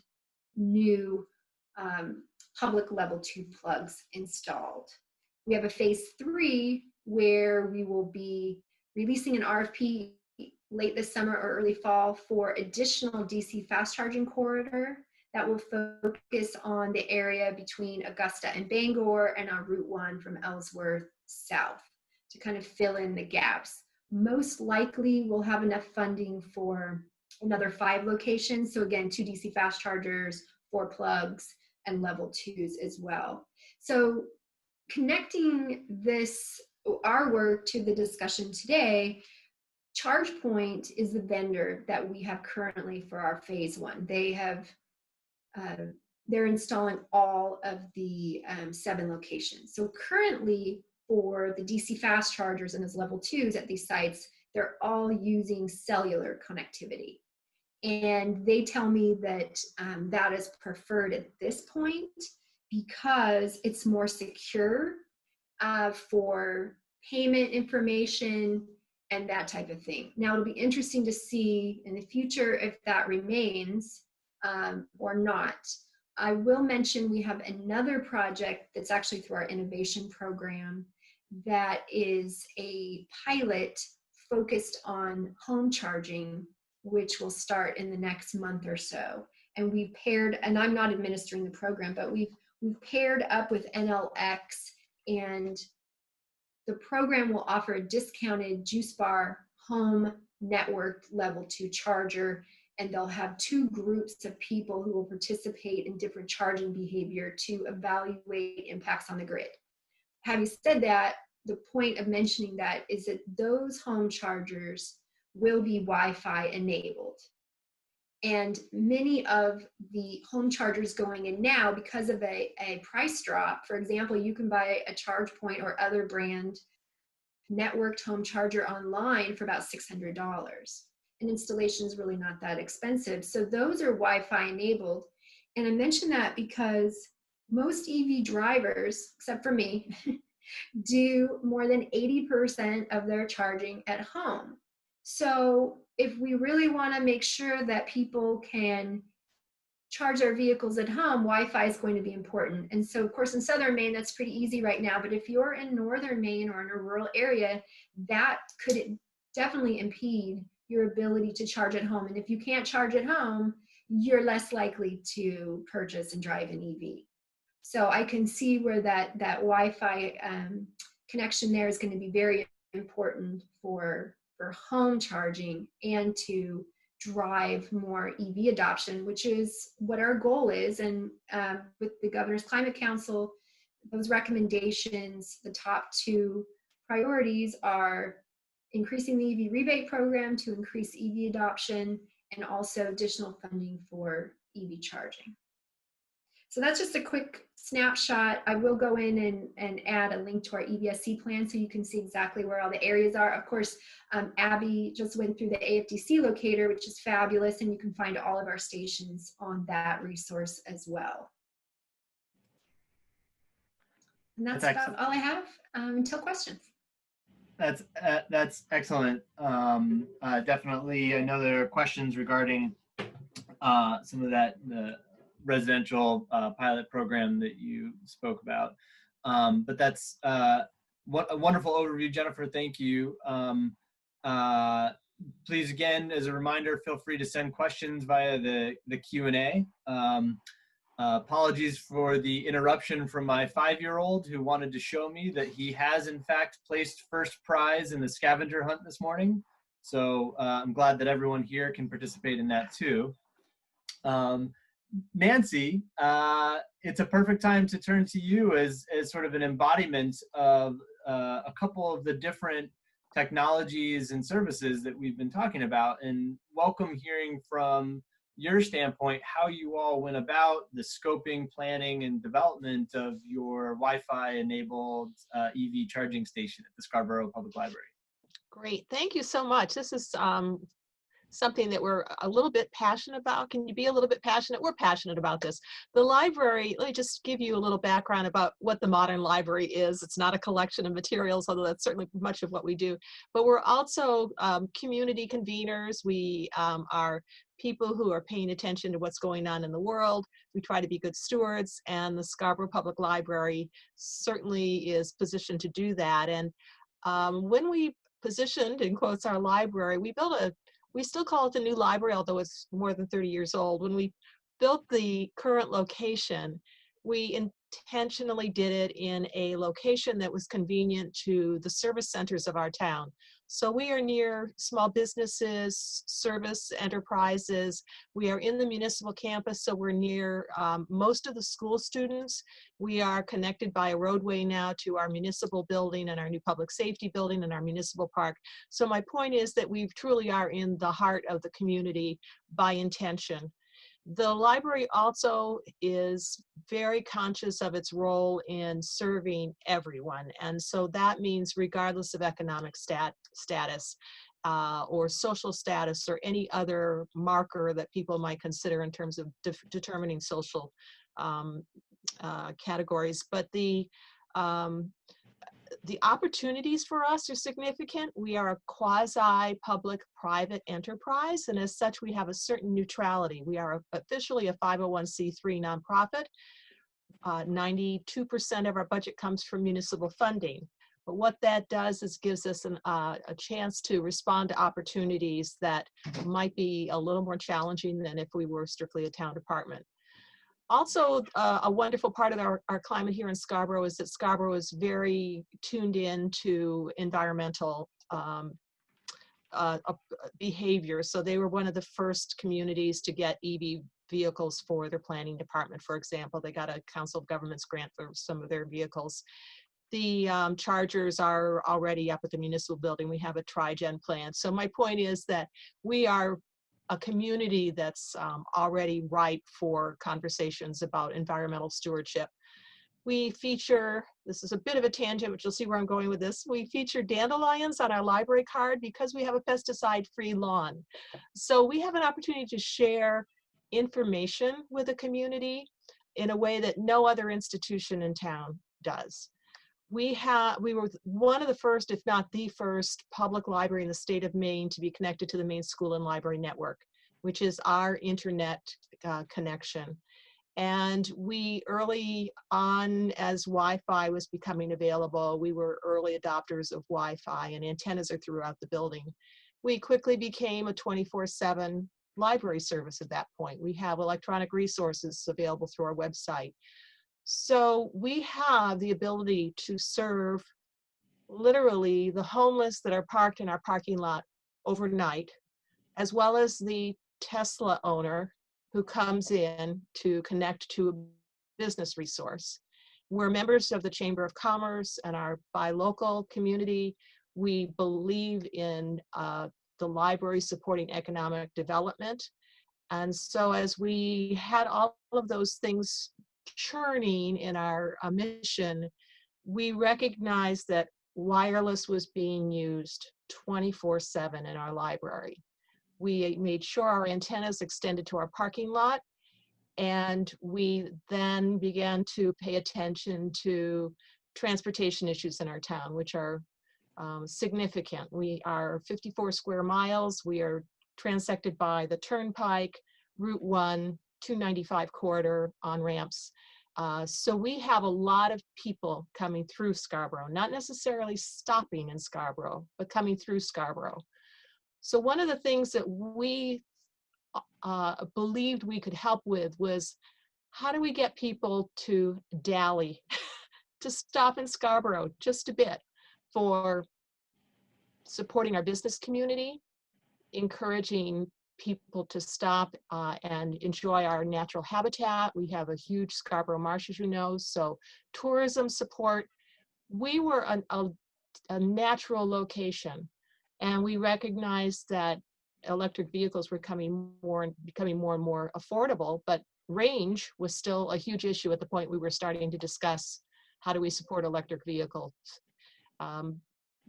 new public level 2 plugs installed. We have a phase 3 where we will be releasing an RFP late this summer or early fall for additional DC fast charging corridor that will focus on the area between Augusta and Bangor and on Route 1 from Ellsworth south to kind of fill in the gaps. Most likely we'll have enough funding for another 5 locations. So again, 2 DC fast chargers, 4 plugs, and level 2s as well. So connecting our work to the discussion today, ChargePoint is the vendor that we have currently for our phase 1. They're installing all of the 7 locations. So currently for the DC fast chargers and those level 2s at these sites, they're all using cellular connectivity. And they tell me that that is preferred at this point because it's more secure for payment information and that type of thing. Now, it'll be interesting to see in the future if that remains or not. I will mention we have another project that's actually through our innovation program that is a pilot focused on home charging, which will start in the next month or so. And we've paired, and I'm not administering the program, but we've paired up with NLX, and the program will offer a discounted juice bar home networked level 2 charger, and they'll have 2 groups of people who will participate in different charging behavior to evaluate impacts on the grid. Having said that, the point of mentioning that is that those home chargers will be Wi-Fi enabled. And many of the home chargers going in now, because of a price drop, for example, you can buy a ChargePoint or other brand networked home charger online for about $600. And installation is really not that expensive. So those are Wi-Fi enabled. And I mention that because most EV drivers, except for me, do more than 80% of their charging at home. So if we really want to make sure that people can charge their vehicles at home, Wi-Fi is going to be important. And so, of course, in southern Maine, that's pretty easy right now. But if you're in northern Maine or in a rural area, that could definitely impede your ability to charge at home. And if you can't charge at home, you're less likely to purchase and drive an EV. So I can see where that Wi-Fi connection there is going to be very important for home charging and to drive more EV adoption, which is what our goal is. And with the Governor's Climate Council, those recommendations, the top two priorities are increasing the EV rebate program to increase EV adoption, and also additional funding for EV charging. So that's just a quick snapshot. I will go in and add a link to our EVSC plan so you can see exactly where all the areas are. Of course, Abby just went through the AFDC locator, which is fabulous, and you can find all of our stations on that resource as well. And that's about all I have until questions. That's excellent. Definitely, I know there are questions regarding some of the residential pilot program that you spoke about. But that's what a wonderful overview, Jennifer. Thank you. Please, again, as a reminder, feel free to send questions via the Q&A. Apologies for the interruption from my 5-year-old who wanted to show me that he has, in fact, placed first prize in the scavenger hunt this morning. So I'm glad that everyone here can participate in that too. Nancy, it's a perfect time to turn to you as sort of an embodiment of a couple of the different technologies and services that we've been talking about, and welcome hearing from your standpoint how you all went about the scoping, planning, and development of your Wi-Fi enabled EV charging station at the Scarborough Public Library. Great, thank you so much. This is something that we're a little bit passionate about. Can you be a little bit passionate? We're passionate about this. The library, let me just give you a little background about what the modern library is. It's not a collection of materials, although that's certainly much of what we do. But we're also community conveners. We are people who are paying attention to what's going on in the world. We try to be good stewards, and the Scarborough Public Library certainly is positioned to do that. And when we positioned, in quotes, our library, we still call it the new library, although it's more than 30 years old. When we built the current location, we intentionally did it in a location that was convenient to the service centers of our town. So we are near small businesses, service enterprises. We are in the municipal campus, so we're near most of the school students. We are connected by a roadway now to our municipal building and our new public safety building and our municipal park. So my point is that we truly are in the heart of the community by intention. The library also is very conscious of its role in serving everyone. And so that means regardless of economic status or social status or any other marker that people might consider in terms of determining social categories. But the opportunities for us are significant. We are a quasi-public-private enterprise, and as such, we have a certain neutrality. We are officially a 501c3 nonprofit. 92% of our budget comes from municipal funding. But what that does is gives us a chance to respond to opportunities that might be a little more challenging than if we were strictly a town department. Also, a wonderful part of our climate here in Scarborough is that Scarborough is very tuned in to environmental behavior. So they were one of the first communities to get EV vehicles for their planning department. For example, they got a Council of Governments grant for some of their vehicles. The chargers are already up at the municipal building. We have a tri-gen plan. So my point is that we are a community that's already ripe for conversations about environmental stewardship. We feature, this is a bit of a tangent, but you'll see where I'm going with this. We feature dandelions on our library card because we have a pesticide-free lawn. So we have an opportunity to share information with the community in a way that no other institution in town does. We were one of the first, if not the first, public library in the state of Maine to be connected to the Maine School and Library Network, which is our internet connection. And we early on, as Wi-Fi was becoming available, we were early adopters of Wi-Fi, and antennas are throughout the building. We quickly became a 24/7 library service at that point. We have electronic resources available through our website. So we have the ability to serve literally the homeless that are parked in our parking lot overnight, as well as the Tesla owner who comes in to connect to a business resource. We're members of the Chamber of Commerce and our buy local community. We believe in the library supporting economic development. And so as we had all of those things churning in our mission, we recognized that wireless was being used 24/7 in our library. We made sure our antennas extended to our parking lot, and we then began to pay attention to transportation issues in our town, which are significant. We are 54 square miles. We are transected by the Turnpike, Route 1, 295 corridor on ramps. So we have a lot of people coming through Scarborough, not necessarily stopping in Scarborough, but coming through Scarborough. So one of the things that we believed we could help with was, how do we get people to dally, to stop in Scarborough just a bit for supporting our business community, encouraging people to stop and enjoy our natural habitat. We have a huge Scarborough Marsh, as you know, so tourism support. We were a natural location, and we recognized that electric vehicles were becoming more and more affordable, but range was still a huge issue at the point we were starting to discuss how do we support electric vehicles.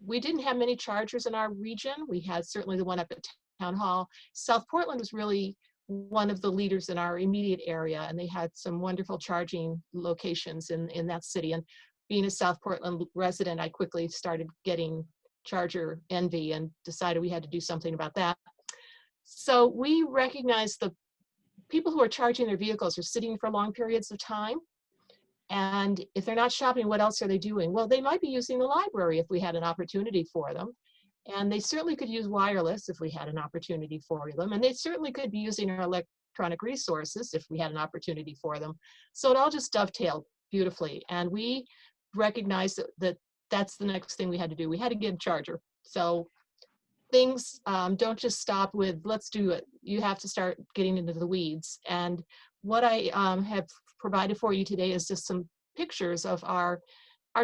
We didn't have many chargers in our region. We had certainly the one up at Town Hall. South Portland was really one of the leaders in our immediate area, and they had some wonderful charging locations in that city. And being a South Portland resident, I quickly started getting charger envy and decided we had to do something about that. So we recognized the people who are charging their vehicles are sitting for long periods of time. And if they're not shopping, what else are they doing? Well, they might be using the library if we had an opportunity for them. And they certainly could use wireless if we had an opportunity for them. And they certainly could be using our electronic resources if we had an opportunity for them. So it all just dovetailed beautifully. And we recognized that that's the next thing we had to do. We had to get a charger. So things don't just stop with, let's do it. You have to start getting into the weeds. And what I have provided for you today is just some pictures of our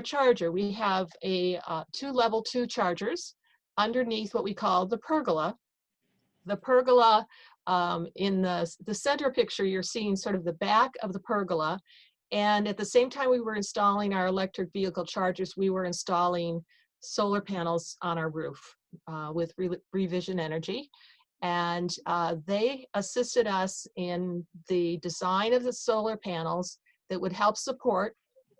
charger. We have a 2 level 2 chargers underneath what we call the pergola. The pergola, in the center picture, you're seeing sort of the back of the pergola. And at the same time we were installing our electric vehicle chargers, we were installing solar panels on our roof with Revision Energy. And they assisted us in the design of the solar panels that would help support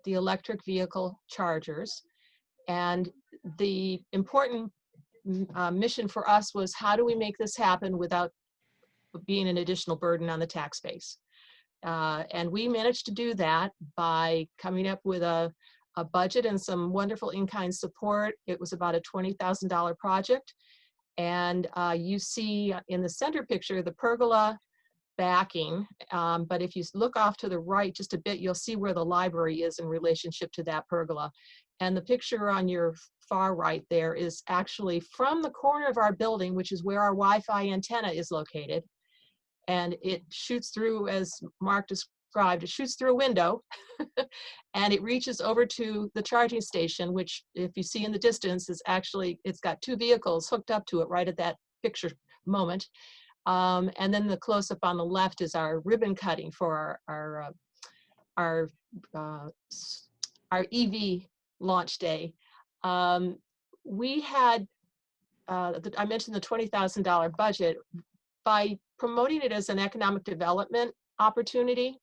the electric vehicle chargers. And the important mission for us was, how do we make this happen without being an additional burden on the tax base? And we managed to do that by coming up with a budget and some wonderful in-kind support. It was about a $20,000 project. And you see in the center picture the pergola backing, but if you look off to the right just a bit, you'll see where the library is in relationship to that pergola. And the picture on your far right there is actually from the corner of our building, which is where our Wi-Fi antenna is located. And it shoots through, as Mark described, it shoots through a window and it reaches over to the charging station, which if you see in the distance is actually, it's got 2 vehicles hooked up to it right at that picture moment. And then the close-up on the left is our ribbon cutting for our EV launch day. We had, I mentioned the $20,000 budget. By promoting it as an economic development opportunity,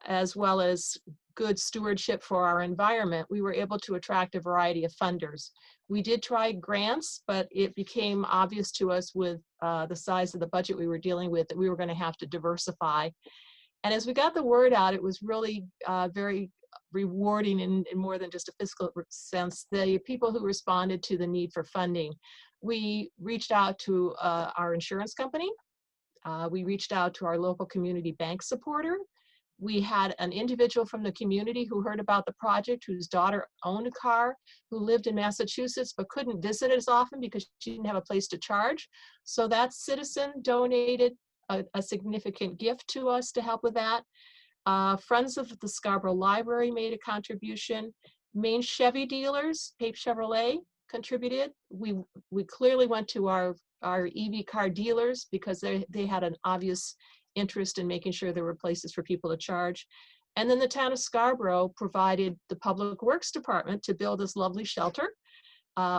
as well as good stewardship for our environment, we were able to attract a variety of funders. We did try grants, but it became obvious to us with the size of the budget we were dealing with that we were going to have to diversify. And as we got the word out, it was really very rewarding in more than just a fiscal sense. The people who responded to the need for funding, we reached out to our insurance company. We reached out to our local community bank supporter. We had an individual from the community who heard about the project, whose daughter owned a car, who lived in Massachusetts but couldn't visit as often because she didn't have a place to charge. So that citizen donated a significant gift to us to help with that. Friends of the Scarborough Library made a contribution. Main Chevy dealers, Pape Chevrolet, contributed. We clearly went to our EV car dealers because they had an obvious interest in making sure there were places for people to charge. And then the town of Scarborough provided the Public Works Department to build this lovely shelter,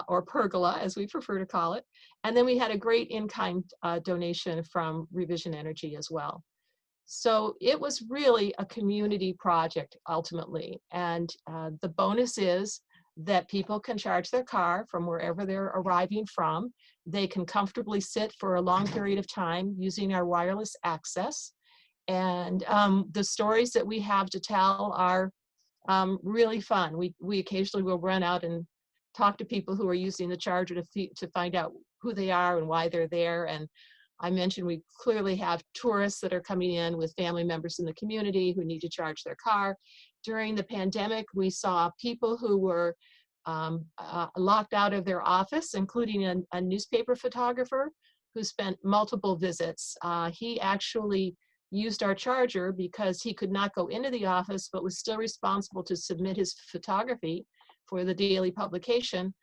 or pergola, as we prefer to call it. And then we had a great in-kind donation from Revision Energy as well. So it was really a community project ultimately. And the bonus is that people can charge their car from wherever they're arriving from. They can comfortably sit for a long period of time using our wireless access. And the stories that we have to tell are really fun. We occasionally will run out and talk to people who are using the charger to find out who they are and why they're there. And I mentioned we clearly have tourists that are coming in with family members in the community who need to charge their car. During the pandemic, we saw people who were locked out of their office, including a newspaper photographer who spent multiple visits. He actually used our charger because he could not go into the office, but was still responsible to submit his photography for the daily publication.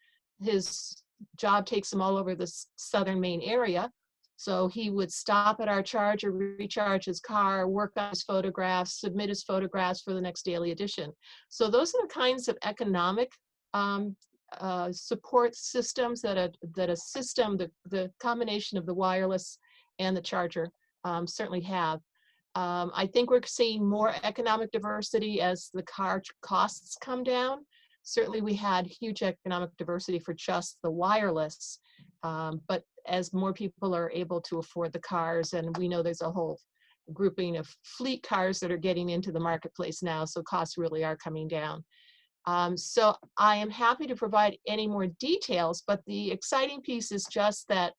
His job takes him all over the southern Maine area. So he would stop at our charger, recharge his car, work on his photographs, submit his photographs for the next daily edition. So those are the kinds of economic support systems that a system, the combination of the wireless and the charger certainly have. I think we're seeing more economic diversity as the car costs come down. Certainly we had huge economic diversity for just the wireless, but as more people are able to afford the cars, and we know there's a whole grouping of fleet cars that are getting into the marketplace now, so costs really are coming down. So I am happy to provide any more details, but the exciting piece is just that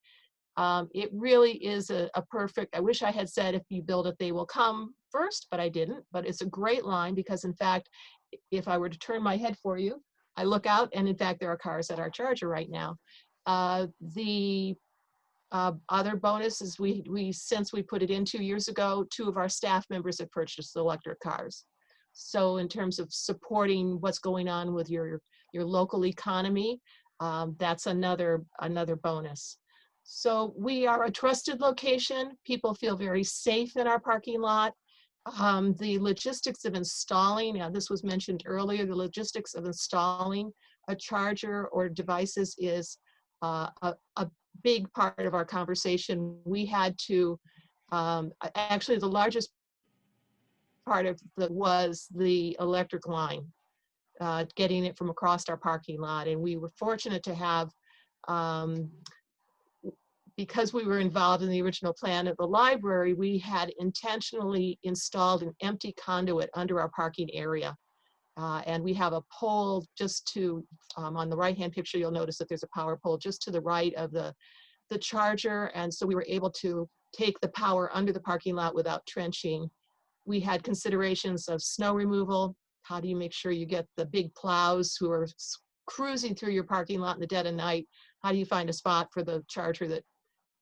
it really is a perfect, I wish I had said if you build it, they will come first, but I didn't. But it's a great line because in fact, if I were to turn my head for you, I look out and in fact, there are cars at our charger right now. The other bonus is since we put it in 2 years ago, 2 of our staff members have purchased electric cars. So in terms of supporting what's going on with your local economy, that's another bonus. So we are a trusted location. People feel very safe in our parking lot. The logistics of installing, this was mentioned earlier, the logistics of installing a charger or devices is a big part of our conversation. We had to, actually the largest part of was the electric line, getting it from across our parking lot. And we were fortunate to have, because we were involved in the original plan of the library, we had intentionally installed an empty conduit under our parking area. And we have a pole just to, on the right-hand picture, you'll notice that there's a power pole just to the right of the charger. And so we were able to take the power under the parking lot without trenching. We had considerations of snow removal. How do you make sure you get the big plows who are cruising through your parking lot in the dead of night? How do you find a spot for the charger that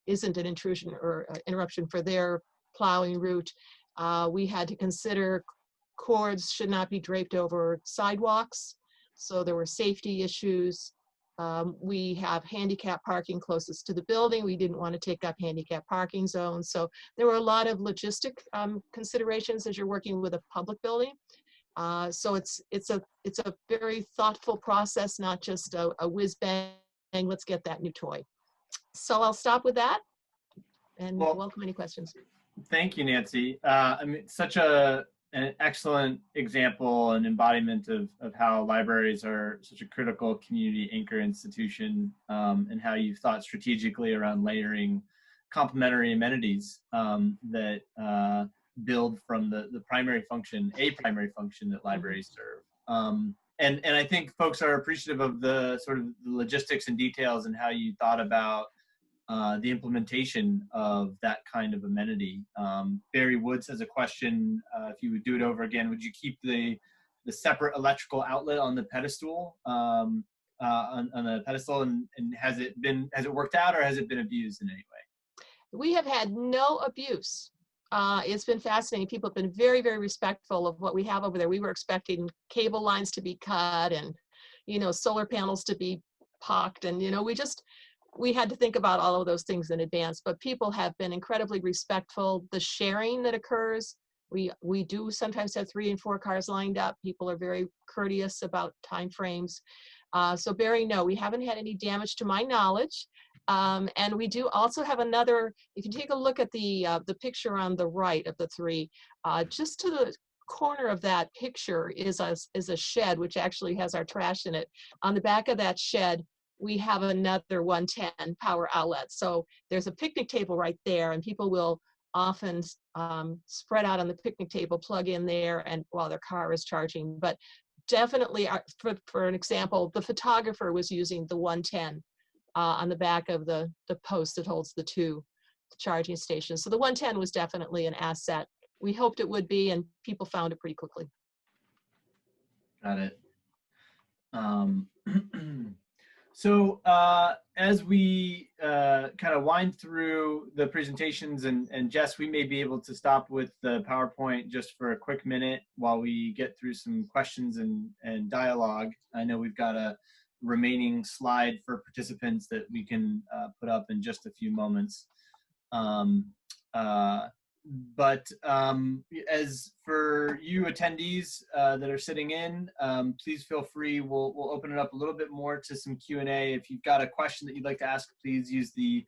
isn't an intrusion or interruption for their plowing route? We had to consider cords should not be draped over sidewalks. So there were safety issues. We have handicap parking closest to the building. We didn't want to take up handicap parking zones. So there were a lot of logistic considerations as you're working with a public building. So it's a very thoughtful process, not just a whiz bang, let's get that new toy. So I'll stop with that and welcome any questions. Thank you, Nancy. I mean, such an excellent example and embodiment of how libraries are such a critical community anchor institution, and how you've thought strategically around layering complementary amenities that build from the primary function, that libraries serve. And I think folks are appreciative of the sort of the logistics and details and how you thought about the implementation of that kind of amenity. Barry Woods has a question. If you would do it over again, would you keep the separate electrical outlet on the pedestal, on the pedestal, and has it worked out, or has it been abused in any way? We have had no abuse. It's been fascinating. People have been very, very respectful of what we have over there. We were expecting cable lines to be cut and, solar panels to be pocked. And, we had to think about all of those things in advance, but people have been incredibly respectful. The sharing that occurs, we do sometimes have 3 and 4 cars lined up. People are very courteous about time frames. So Barry, no, we haven't had any damage to my knowledge. And we do also have another, if you take a look at the picture on the right of the 3, just to the corner of that picture is a shed, which actually has our trash in it. On the back of that shed, we have another 110 power outlet. So there's a picnic table right there, and people will often spread out on the picnic table, plug in there, and while their car is charging. But definitely, for an example, the photographer was using the 110 on the back of the post that holds the 2 charging stations. So the 110 was definitely an asset. We hoped it would be, and people found it pretty quickly. Got it. So as we kind of wind through the presentations, and Jess, we may be able to stop with the PowerPoint just for a quick minute while we get through some questions and dialogue. I know we've got a remaining slide for participants that we can put up in just a few moments. But as for you attendees that are sitting in, please feel free. We'll open it up a little bit more to some Q&A. If you've got a question that you'd like to ask, please use the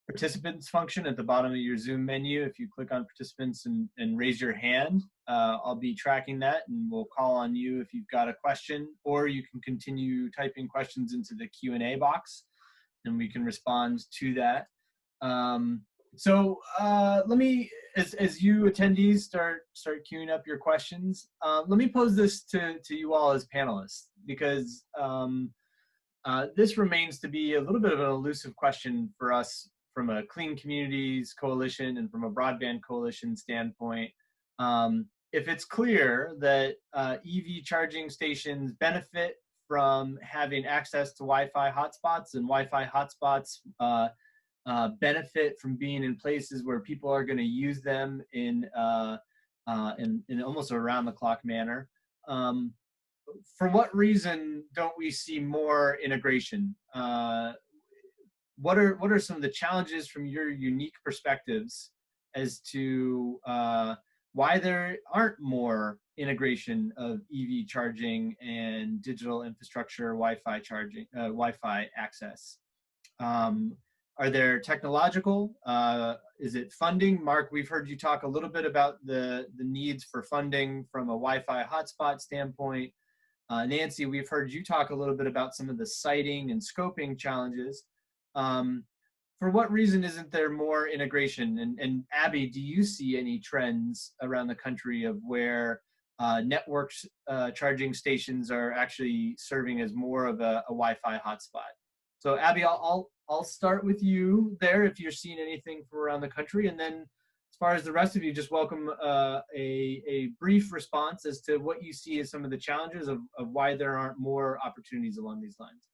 participants function at the bottom of your Zoom menu. If you click on participants and raise your hand, I'll be tracking that, and we'll call on you if you've got a question, or you can continue typing questions into the Q&A box and we can respond to that. So let me, as you attendees start queuing up your questions, let me pose this to you all as panelists, because this remains to be a little bit of an elusive question for us from a Clean Communities Coalition and from a Broadband Coalition standpoint. If it's clear that EV charging stations benefit from having access to Wi-Fi hotspots, and Wi-Fi hotspots benefit from being in places where people are going to use them in almost a round-the-clock manner, for what reason don't we see more integration? What are some of the challenges from your unique perspectives as to why there aren't more integration of EV charging and digital infrastructure, Wi-Fi charging, Wi-Fi access? Are there technological? Is it funding? Mark, we've heard you talk a little bit about the needs for funding from a Wi-Fi hotspot standpoint. Nancy, we've heard you talk a little bit about some of the siting and scoping challenges. For what reason isn't there more integration? And Abby, do you see any trends around the country of where networks charging stations are actually serving as more of a Wi-Fi hotspot? So Abby, I'll start with you there if you're seeing anything from around the country, and then as far as the rest of you, just welcome a brief response as to what you see as some of the challenges of why there aren't more opportunities along these lines.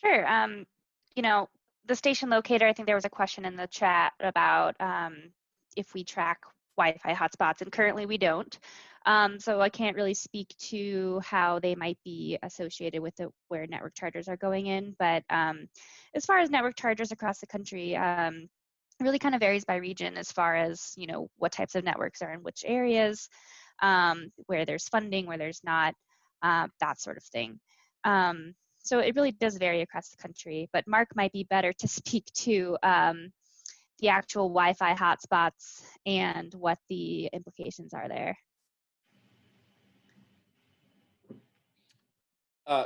Sure. The station locator, I think there was a question in the chat about if we track Wi-Fi hotspots, and currently we don't. So I can't really speak to how they might be associated with where network chargers are going in. But as far as network chargers across the country, it really kind of varies by region as far as, what types of networks are in which areas, where there's funding, where there's not, that sort of thing. So it really does vary across the country, but Mark might be better to speak to the actual Wi-Fi hotspots and what the implications are there.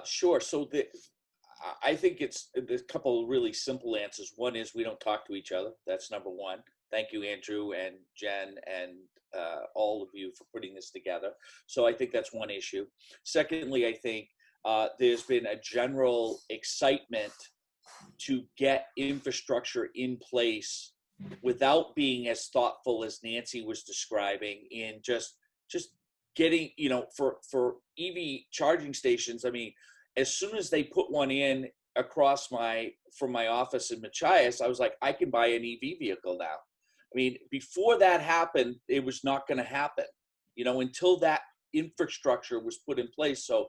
Sure. So I think there's a couple of really simple answers. One is we don't talk to each other. That's number one. Thank you, Andrew and Jen and all of you for putting this together. So I think that's one issue. Secondly, I think there's been a general excitement to get infrastructure in place without being as thoughtful as Nancy was describing in just getting, you know, for EV charging stations. I mean, as soon as they put one in across from my office in Machias, I was like, I can buy an EV vehicle now. I mean, before that happened, it was not going to happen, you know, until that infrastructure was put in place. So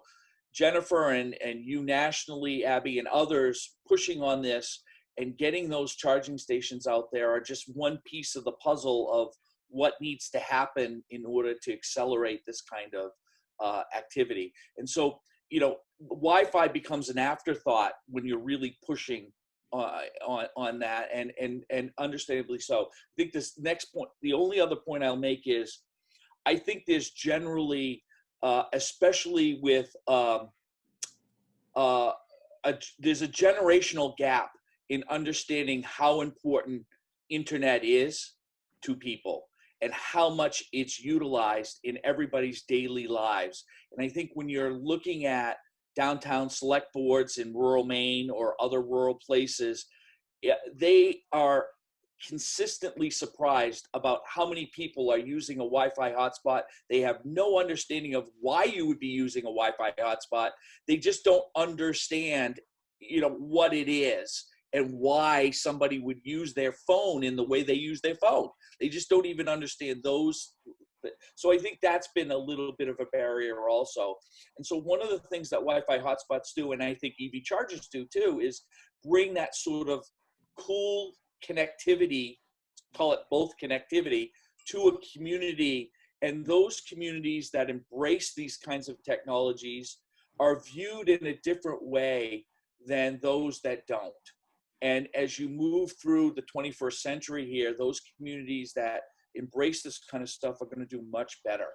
Jennifer and you nationally, Abby, and others pushing on this and getting those charging stations out there are just one piece of the puzzle of what needs to happen in order to accelerate this kind of activity. And so, you know, Wi-Fi becomes an afterthought when you're really pushing on that, and understandably so. I think this next point, the only other point I'll make is, I think there's generally, especially with, there's a generational gap in understanding how important internet is to people and how much it's utilized in everybody's daily lives. And I think when you're looking at downtown select boards in rural Maine or other rural places, they are consistently surprised about how many people are using a Wi-Fi hotspot. They have no understanding of why you would be using a Wi-Fi hotspot. They just don't understand, you know, what it is and why somebody would use their phone in the way they use their phone. They just don't even understand those. So I think that's been a little bit of a barrier also. And so one of the things that Wi-Fi hotspots do, and I think EV chargers do too, is bring that sort of cool connectivity, call it both connectivity, to a community. And those communities that embrace these kinds of technologies are viewed in a different way than those that don't. And as you move through the 21st century here, those communities that embrace this kind of stuff are going to do much better.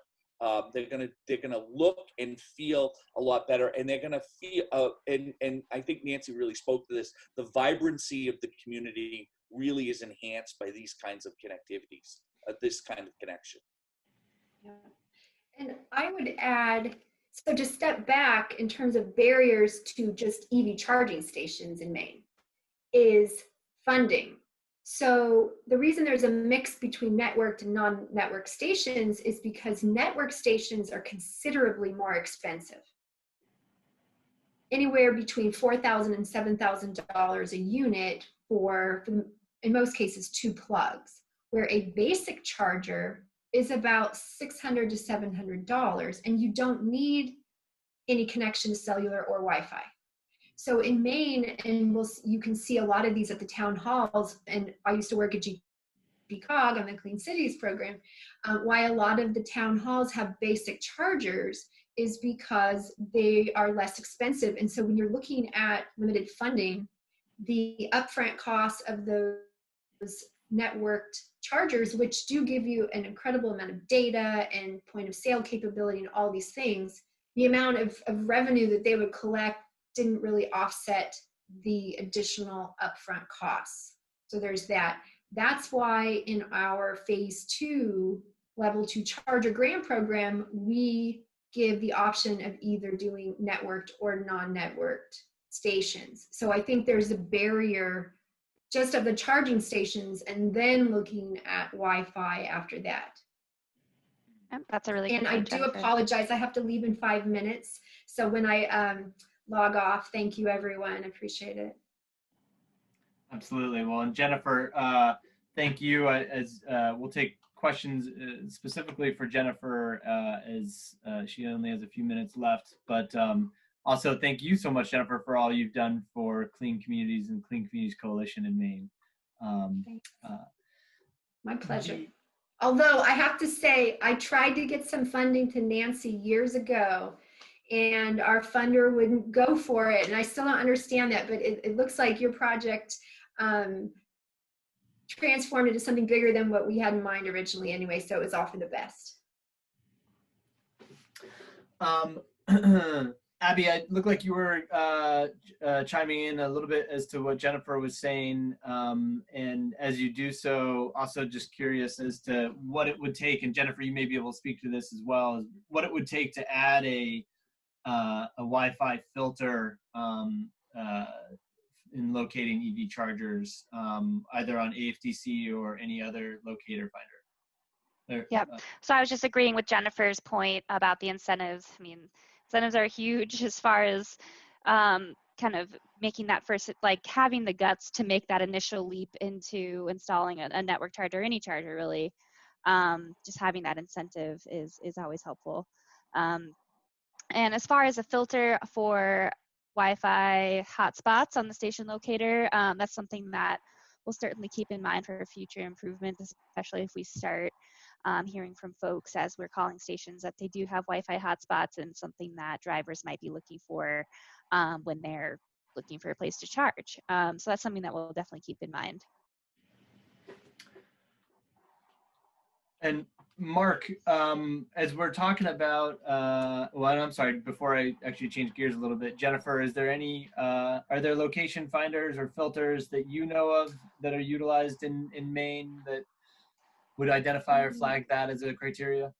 They're gonna look and feel a lot better, and they're gonna feel. And I think Nancy really spoke to this. The vibrancy of the community really is enhanced by these kinds of connectivities, this kind of connection. Yeah. And I would add, so to step back in terms of barriers to just EV charging stations in Maine, is funding. So the reason there's a mix between networked and non-networked stations is because network stations are considerably more expensive. Anywhere between $4,000 and $7,000 a unit for, in most cases, 2 plugs, where a basic charger is about $600 to $700, and you don't need any connection to cellular or Wi-Fi. So in Maine, and you can see a lot of these at the town halls, and I used to work at GCOG on the Clean Cities program, why a lot of the town halls have basic chargers is because they are less expensive. And so when you're looking at limited funding, the upfront costs of those networked chargers, which do give you an incredible amount of data and point of sale capability and all these things, the amount of revenue that they would collect didn't really offset the additional upfront costs. So there's that. That's why in our phase 2 level 2 charger grant program, we give the option of either doing networked or non-networked stations. So I think there's a barrier just of the charging stations and then looking at Wi-Fi after that. That's a really good point, point, I do Jennifer. apologize. I have to leave in 5 minutes. So when I log off, thank you everyone. I appreciate it. Absolutely. Well, and Jennifer, thank you. As we'll take questions specifically for Jennifer as she only has a few minutes left. But also, thank you so much, Jennifer, for all you've done for Clean Communities and Clean Communities Coalition in Maine. My pleasure. Although I have to say, I tried to get some funding to Nancy years ago, and our funder wouldn't go for it. And I still don't understand that, but it looks like your project transformed into something bigger than what we had in mind originally anyway, so it was all for the best. Abby, it looked like you were chiming in a little bit as to what Jennifer was saying, and as you do so, also just curious as to what it would take, and Jennifer, you may be able to speak to this as well, is what it would take to add a Wi-Fi filter in locating EV chargers, either on AFDC or any other locator finder? Yep. So I was just agreeing with Jennifer's point about the incentives. I mean, incentives are huge as far as kind of making that first, like having the guts to make that initial leap into installing a network charger, any charger really. Just having that incentive is always helpful. And as far as a filter for Wi-Fi hotspots on the station locator, that's something that we'll certainly keep in mind for future improvements, especially if we start hearing from folks as we're calling stations that they do have Wi-Fi hotspots, and something that drivers might be looking for when they're looking for a place to charge. So that's something that we'll definitely keep in mind. And Mark, as we're talking about, well, I'm sorry, before I actually change gears a little bit, Jennifer, is there any, are there location finders or filters that you know of that are utilized in Maine that would identify or flag that as a criteria?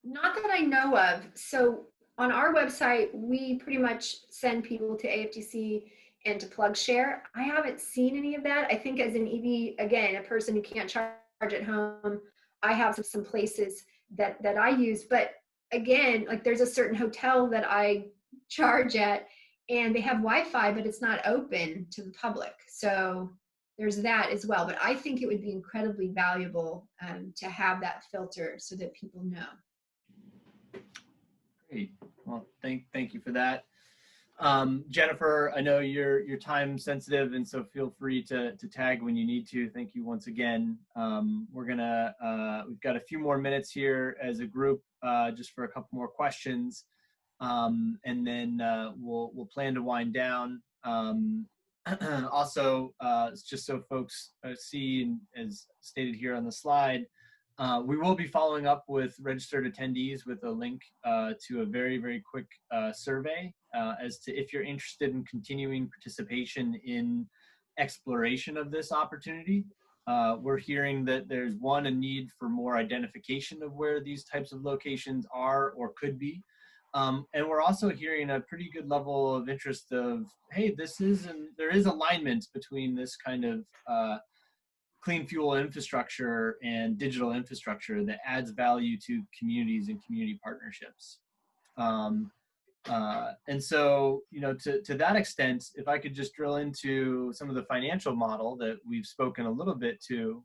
Not that I know of. So on our website, we pretty much send people to AFDC and to PlugShare. I haven't seen any of that. I think as an EV, again, a person who can't charge at home, I have some places that I use. But again, like there's a certain hotel that I charge at and they have Wi-Fi, but it's not open to the public. So there's that as well. But I think it would be incredibly valuable to have that filter so that people know. Great. Well, thank you for that. Jennifer, I know you're time sensitive, and so feel free to tag when you need to. Thank you once again. We've got a few more minutes here as a group, just for a couple more questions, and then we'll plan to wind down. Also, just so folks see, and as stated here on the slide, we will be following up with registered attendees with a link to a very quick survey as to if you're interested in continuing participation in exploration of this opportunity. We're hearing that there's a need for more identification of where these types of locations are or could be. And we're also hearing a pretty good level of interest of, hey, there is alignment between this kind of clean fuel infrastructure and digital infrastructure that adds value to communities and community partnerships. And so, to that extent, if I could just drill into some of the financial model that we've spoken a little bit to,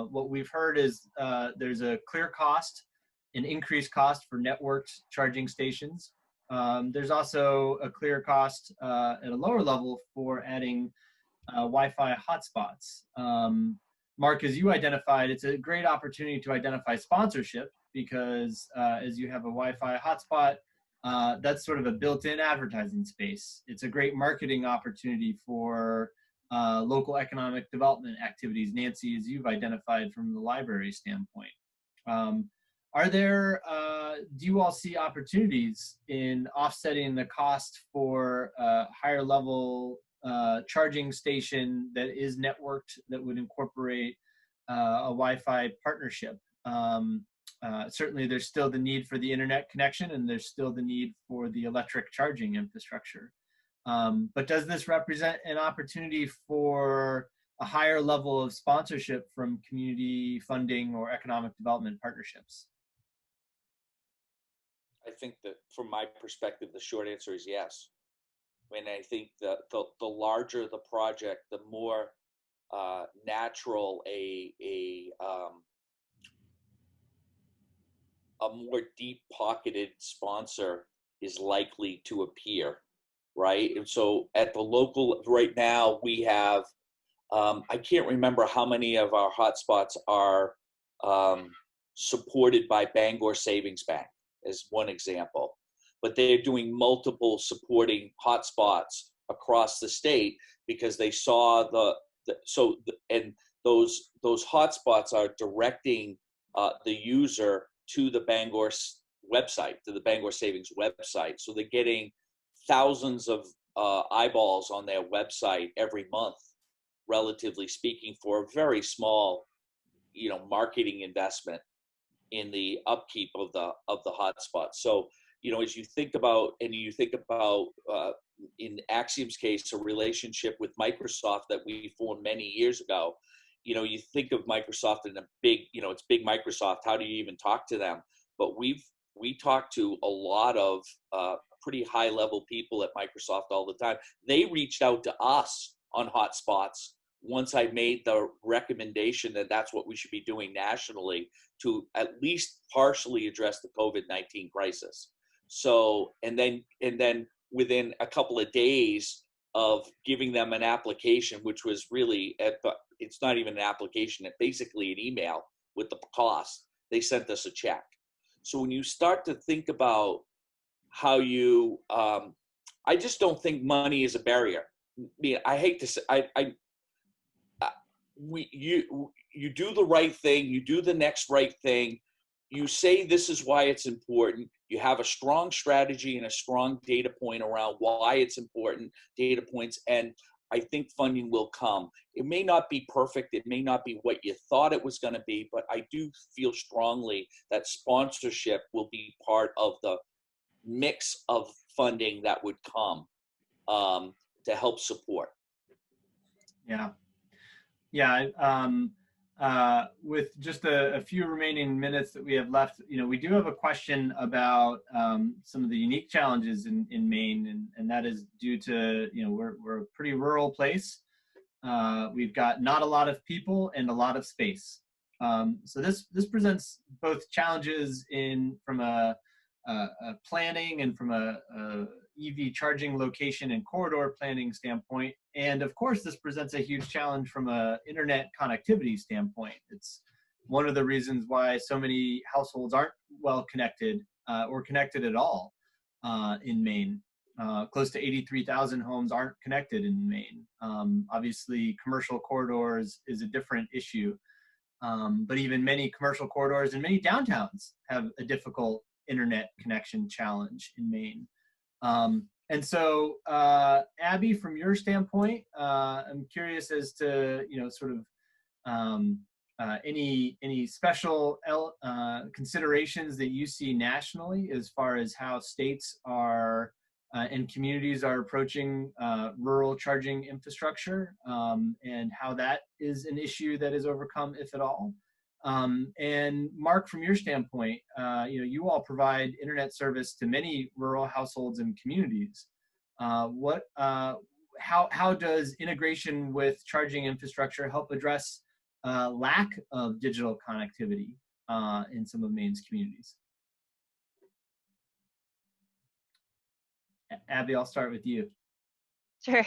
what we've heard is there's a clear cost, an increased cost for networked charging stations. There's also a clear cost at a lower level for adding Wi-Fi hotspots. Mark, as you identified, it's a great opportunity to identify sponsorship because as you have a Wi-Fi hotspot, that's sort of a built-in advertising space. It's a great marketing opportunity for local economic development activities, Nancy, as you've identified from the library standpoint. Do you all see opportunities in offsetting the cost for a higher level charging station that is networked that would incorporate a Wi-Fi partnership? Certainly there's still the need for the internet connection and there's still the need for the electric charging infrastructure. But does this represent an opportunity for a higher level of sponsorship from community funding or economic development partnerships? I think that from my perspective, the short answer is yes. And I think that the larger the project, the more natural a more deep-pocketed sponsor is likely to appear, right? And so at the local, right now we have, I can't remember how many of our hotspots are supported by Bangor Savings Bank as one example. But they're doing multiple supporting hotspots across the state because they saw and those hotspots are directing the user to the Bangor website, to the Bangor Savings website. So they're getting thousands of eyeballs on their website every month, relatively speaking, for a very small, marketing investment in the upkeep of the hotspot. So, as you think about, in Axiom's case, a relationship with Microsoft that we formed many years ago. You think of Microsoft in a big, it's big Microsoft. How do you even talk to them? But we talk to a lot of pretty high level people at Microsoft all the time. They reached out to us on HotSpots once I made the recommendation that that's what we should be doing nationally to at least partially address the COVID-19 crisis. So, and then within a couple of days of giving them an application, which was really, it's not even an application, it's basically an email with the cost, they sent us a check. So when you start to think about how you, I just don't think money is a barrier. I mean, I hate to say, you do the right thing, you do the next right thing, you say this is why it's important, you have a strong strategy and a strong data point around why it's important, data points, and I think funding will come. It may not be perfect, it may not be what you thought it was going to be, but I do feel strongly that sponsorship will be part of the mix of funding that would come to help support. Yeah. With just a few remaining minutes that we have left, we do have a question about some of the unique challenges in Maine, and that is due to, we're a pretty rural place. We've got not a lot of people and a lot of space. So this presents both challenges from a planning and from a EV charging location and corridor planning standpoint. And of course, this presents a huge challenge from a internet connectivity standpoint. It's one of the reasons why so many households aren't well connected or connected at all in Maine. Close to 83,000 homes aren't connected in Maine. Obviously, commercial corridors is a different issue. But even many commercial corridors and many downtowns have a difficult internet connection challenge in Maine. And so, Abby, from your standpoint, I'm curious as to, any special considerations that you see nationally as far as how states are and communities are approaching rural charging infrastructure, and how that is an issue that is overcome, if at all. And Mark, from your standpoint, you all provide internet service to many rural households and communities. How does integration with charging infrastructure help address lack of digital connectivity in some of Maine's communities? Abby, I'll start with you. Sure.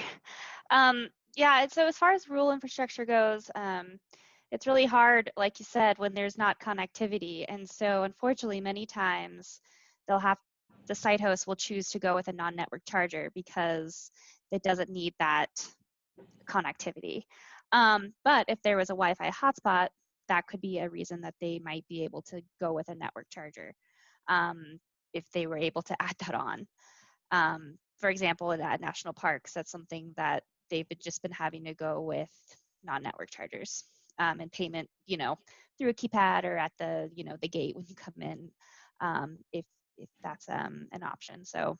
Yeah, so as far as rural infrastructure goes, it's really hard, like you said, when there's not connectivity. And so unfortunately, many times the site host will choose to go with a non-network charger because it doesn't need that connectivity. But if there was a Wi-Fi hotspot, that could be a reason that they might be able to go with a network charger if they were able to add that on. For example, at national parks, that's something that they've just been having to go with non-network chargers. And payment, through a keypad or at the, the gate when you come in, if that's an option. So.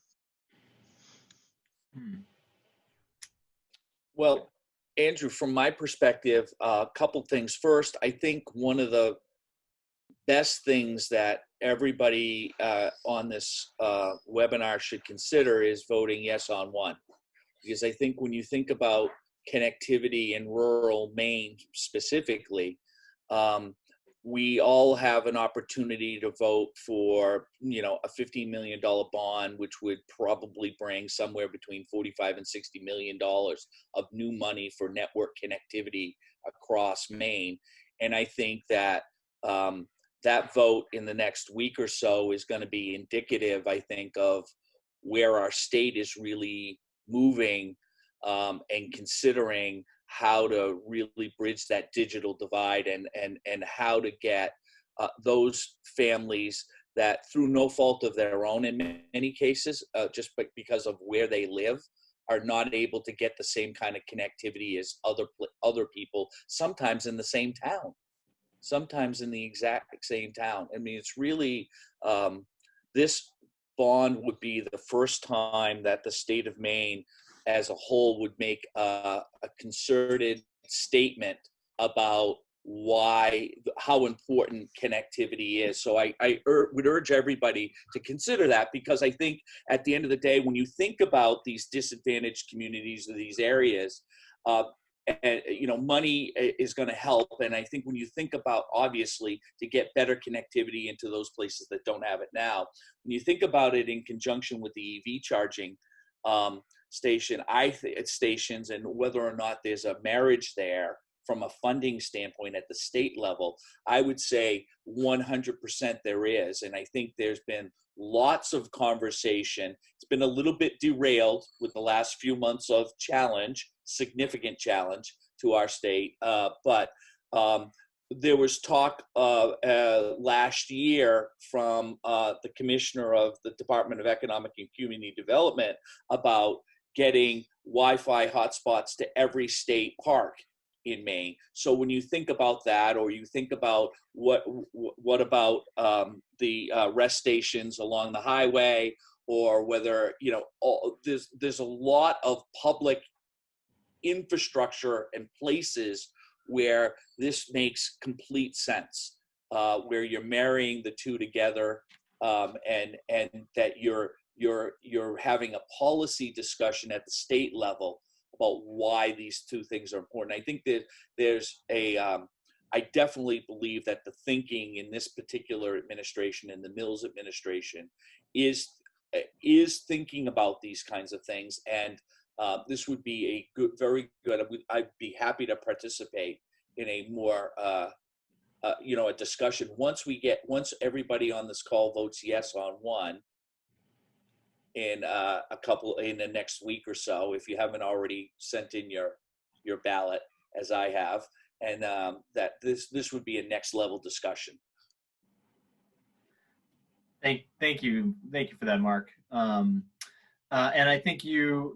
Well, Andrew, from my perspective, a couple things. First, I think one of the best things that everybody on this webinar should consider is voting yes on one. Because I think when you think about connectivity in rural Maine specifically, we all have an opportunity to vote for, a $15 million bond, which would probably bring somewhere between $45 and $60 million of new money for network connectivity across Maine. And I think that that vote in the next week or so is going to be indicative, I think, of where our state is really moving and considering how to really bridge that digital divide and how to get those families that, through no fault of their own in many cases, just because of where they live, are not able to get the same kind of connectivity as other people, sometimes in the same town, sometimes in the exact same town. I mean, it's really this bond would be the first time that the state of Maine as a whole would make a concerted statement about how important connectivity is. So I would urge everybody to consider that, because I think at the end of the day, when you think about these disadvantaged communities or these areas, and money is going to help. And I think when you think about, obviously, to get better connectivity into those places that don't have it now, when you think about it in conjunction with the EV charging stations, and whether or not there's a marriage there from a funding standpoint at the state level, I would say 100% there is. And I think there's been lots of conversation. It's been a little bit derailed with the last few months of significant challenge to our state. But there was talk last year from the commissioner of the Department of Economic and Community Development about getting Wi-Fi hotspots to every state park in Maine. So when you think about that, or you think about what about the rest stations along the highway, or whether there's a lot of public infrastructure and places where this makes complete sense, where you're marrying the two together, and that you're having a policy discussion at the state level about why these two things are important. I think that there's I definitely believe that the thinking in this particular administration, and the Mills administration, is thinking about these kinds of things. And this would be very good. I'd be happy to participate in a more, a discussion once everybody on this call votes yes on one, in in the next week or so, if you haven't already sent in your ballot, as I have, and that this would be a next level discussion. Thank you for that, Mark. And I think you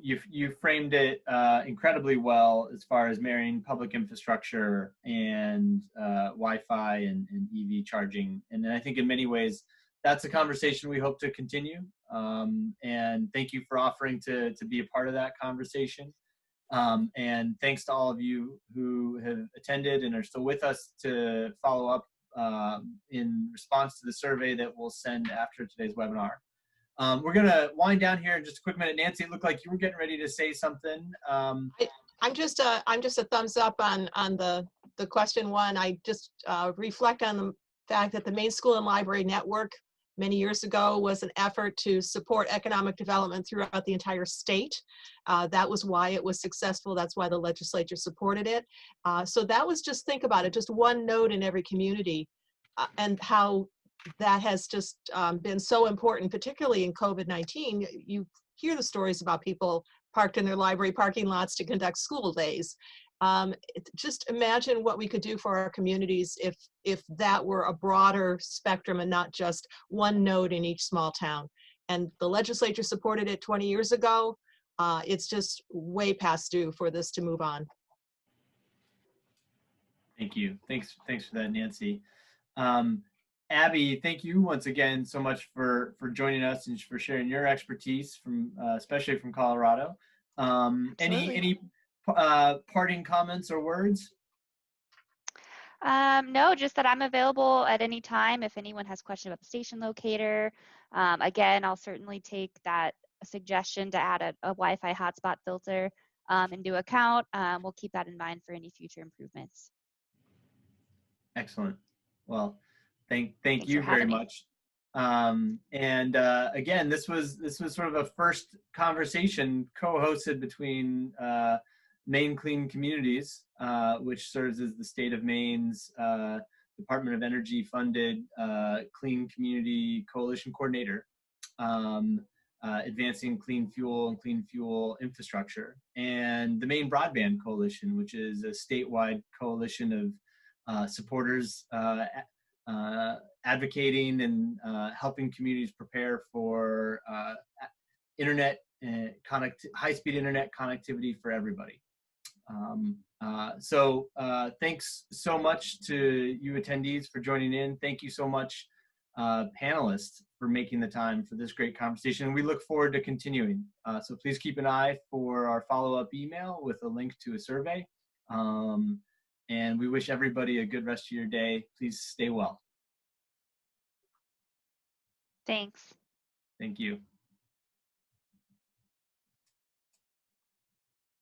framed it incredibly well as far as marrying public infrastructure and Wi-Fi and EV charging. And I think in many ways that's a conversation we hope to continue. And thank you for offering to be a part of that conversation. And thanks to all of you who have attended and are still with us to follow up in response to the survey that we'll send after today's webinar. We're going to wind down here in just a quick minute. Nancy, it looked like you were getting ready to say something. I'm just a thumbs up on the question one. I just reflect on the fact that the Maine School and Library Network many years ago was an effort to support economic development throughout the entire state. That was why it was successful. That's why the legislature supported it. So that was, just think about it, just one node in every community, and how that has just been so important, particularly in COVID-19. You hear the stories about people parked in their library parking lots to conduct school days. Just imagine what we could do for our communities if that were a broader spectrum and not just one node in each small town. And the legislature supported it 20 years ago. It's just way past due for this to move on. Thank you. Thanks for that, Nancy. Abby, thank you once again so much for joining us and for sharing your expertise from especially from Colorado. Any parting comments or words? No, just that I'm available at any time if anyone has questions about the station locator. Again, I'll certainly take that suggestion to add a Wi-Fi hotspot filter into account. We'll keep that in mind for any future improvements. Excellent. Well, thank you very much. Again, this was sort of a first conversation co-hosted between Maine Clean Communities, which serves as the state of Maine's Department of Energy funded Clean Community Coalition Coordinator, advancing clean fuel and clean fuel infrastructure, and the Maine Broadband Coalition, which is a statewide coalition of supporters advocating and helping communities prepare for internet high-speed internet connectivity for everybody. So thanks so much to you attendees for joining in. Thank you so much panelists for making the time for this great conversation. We look forward to continuing. So please keep an eye for our follow-up email with a link to a survey. And we wish everybody a good rest of your day. Please stay well. Thanks. Thank you.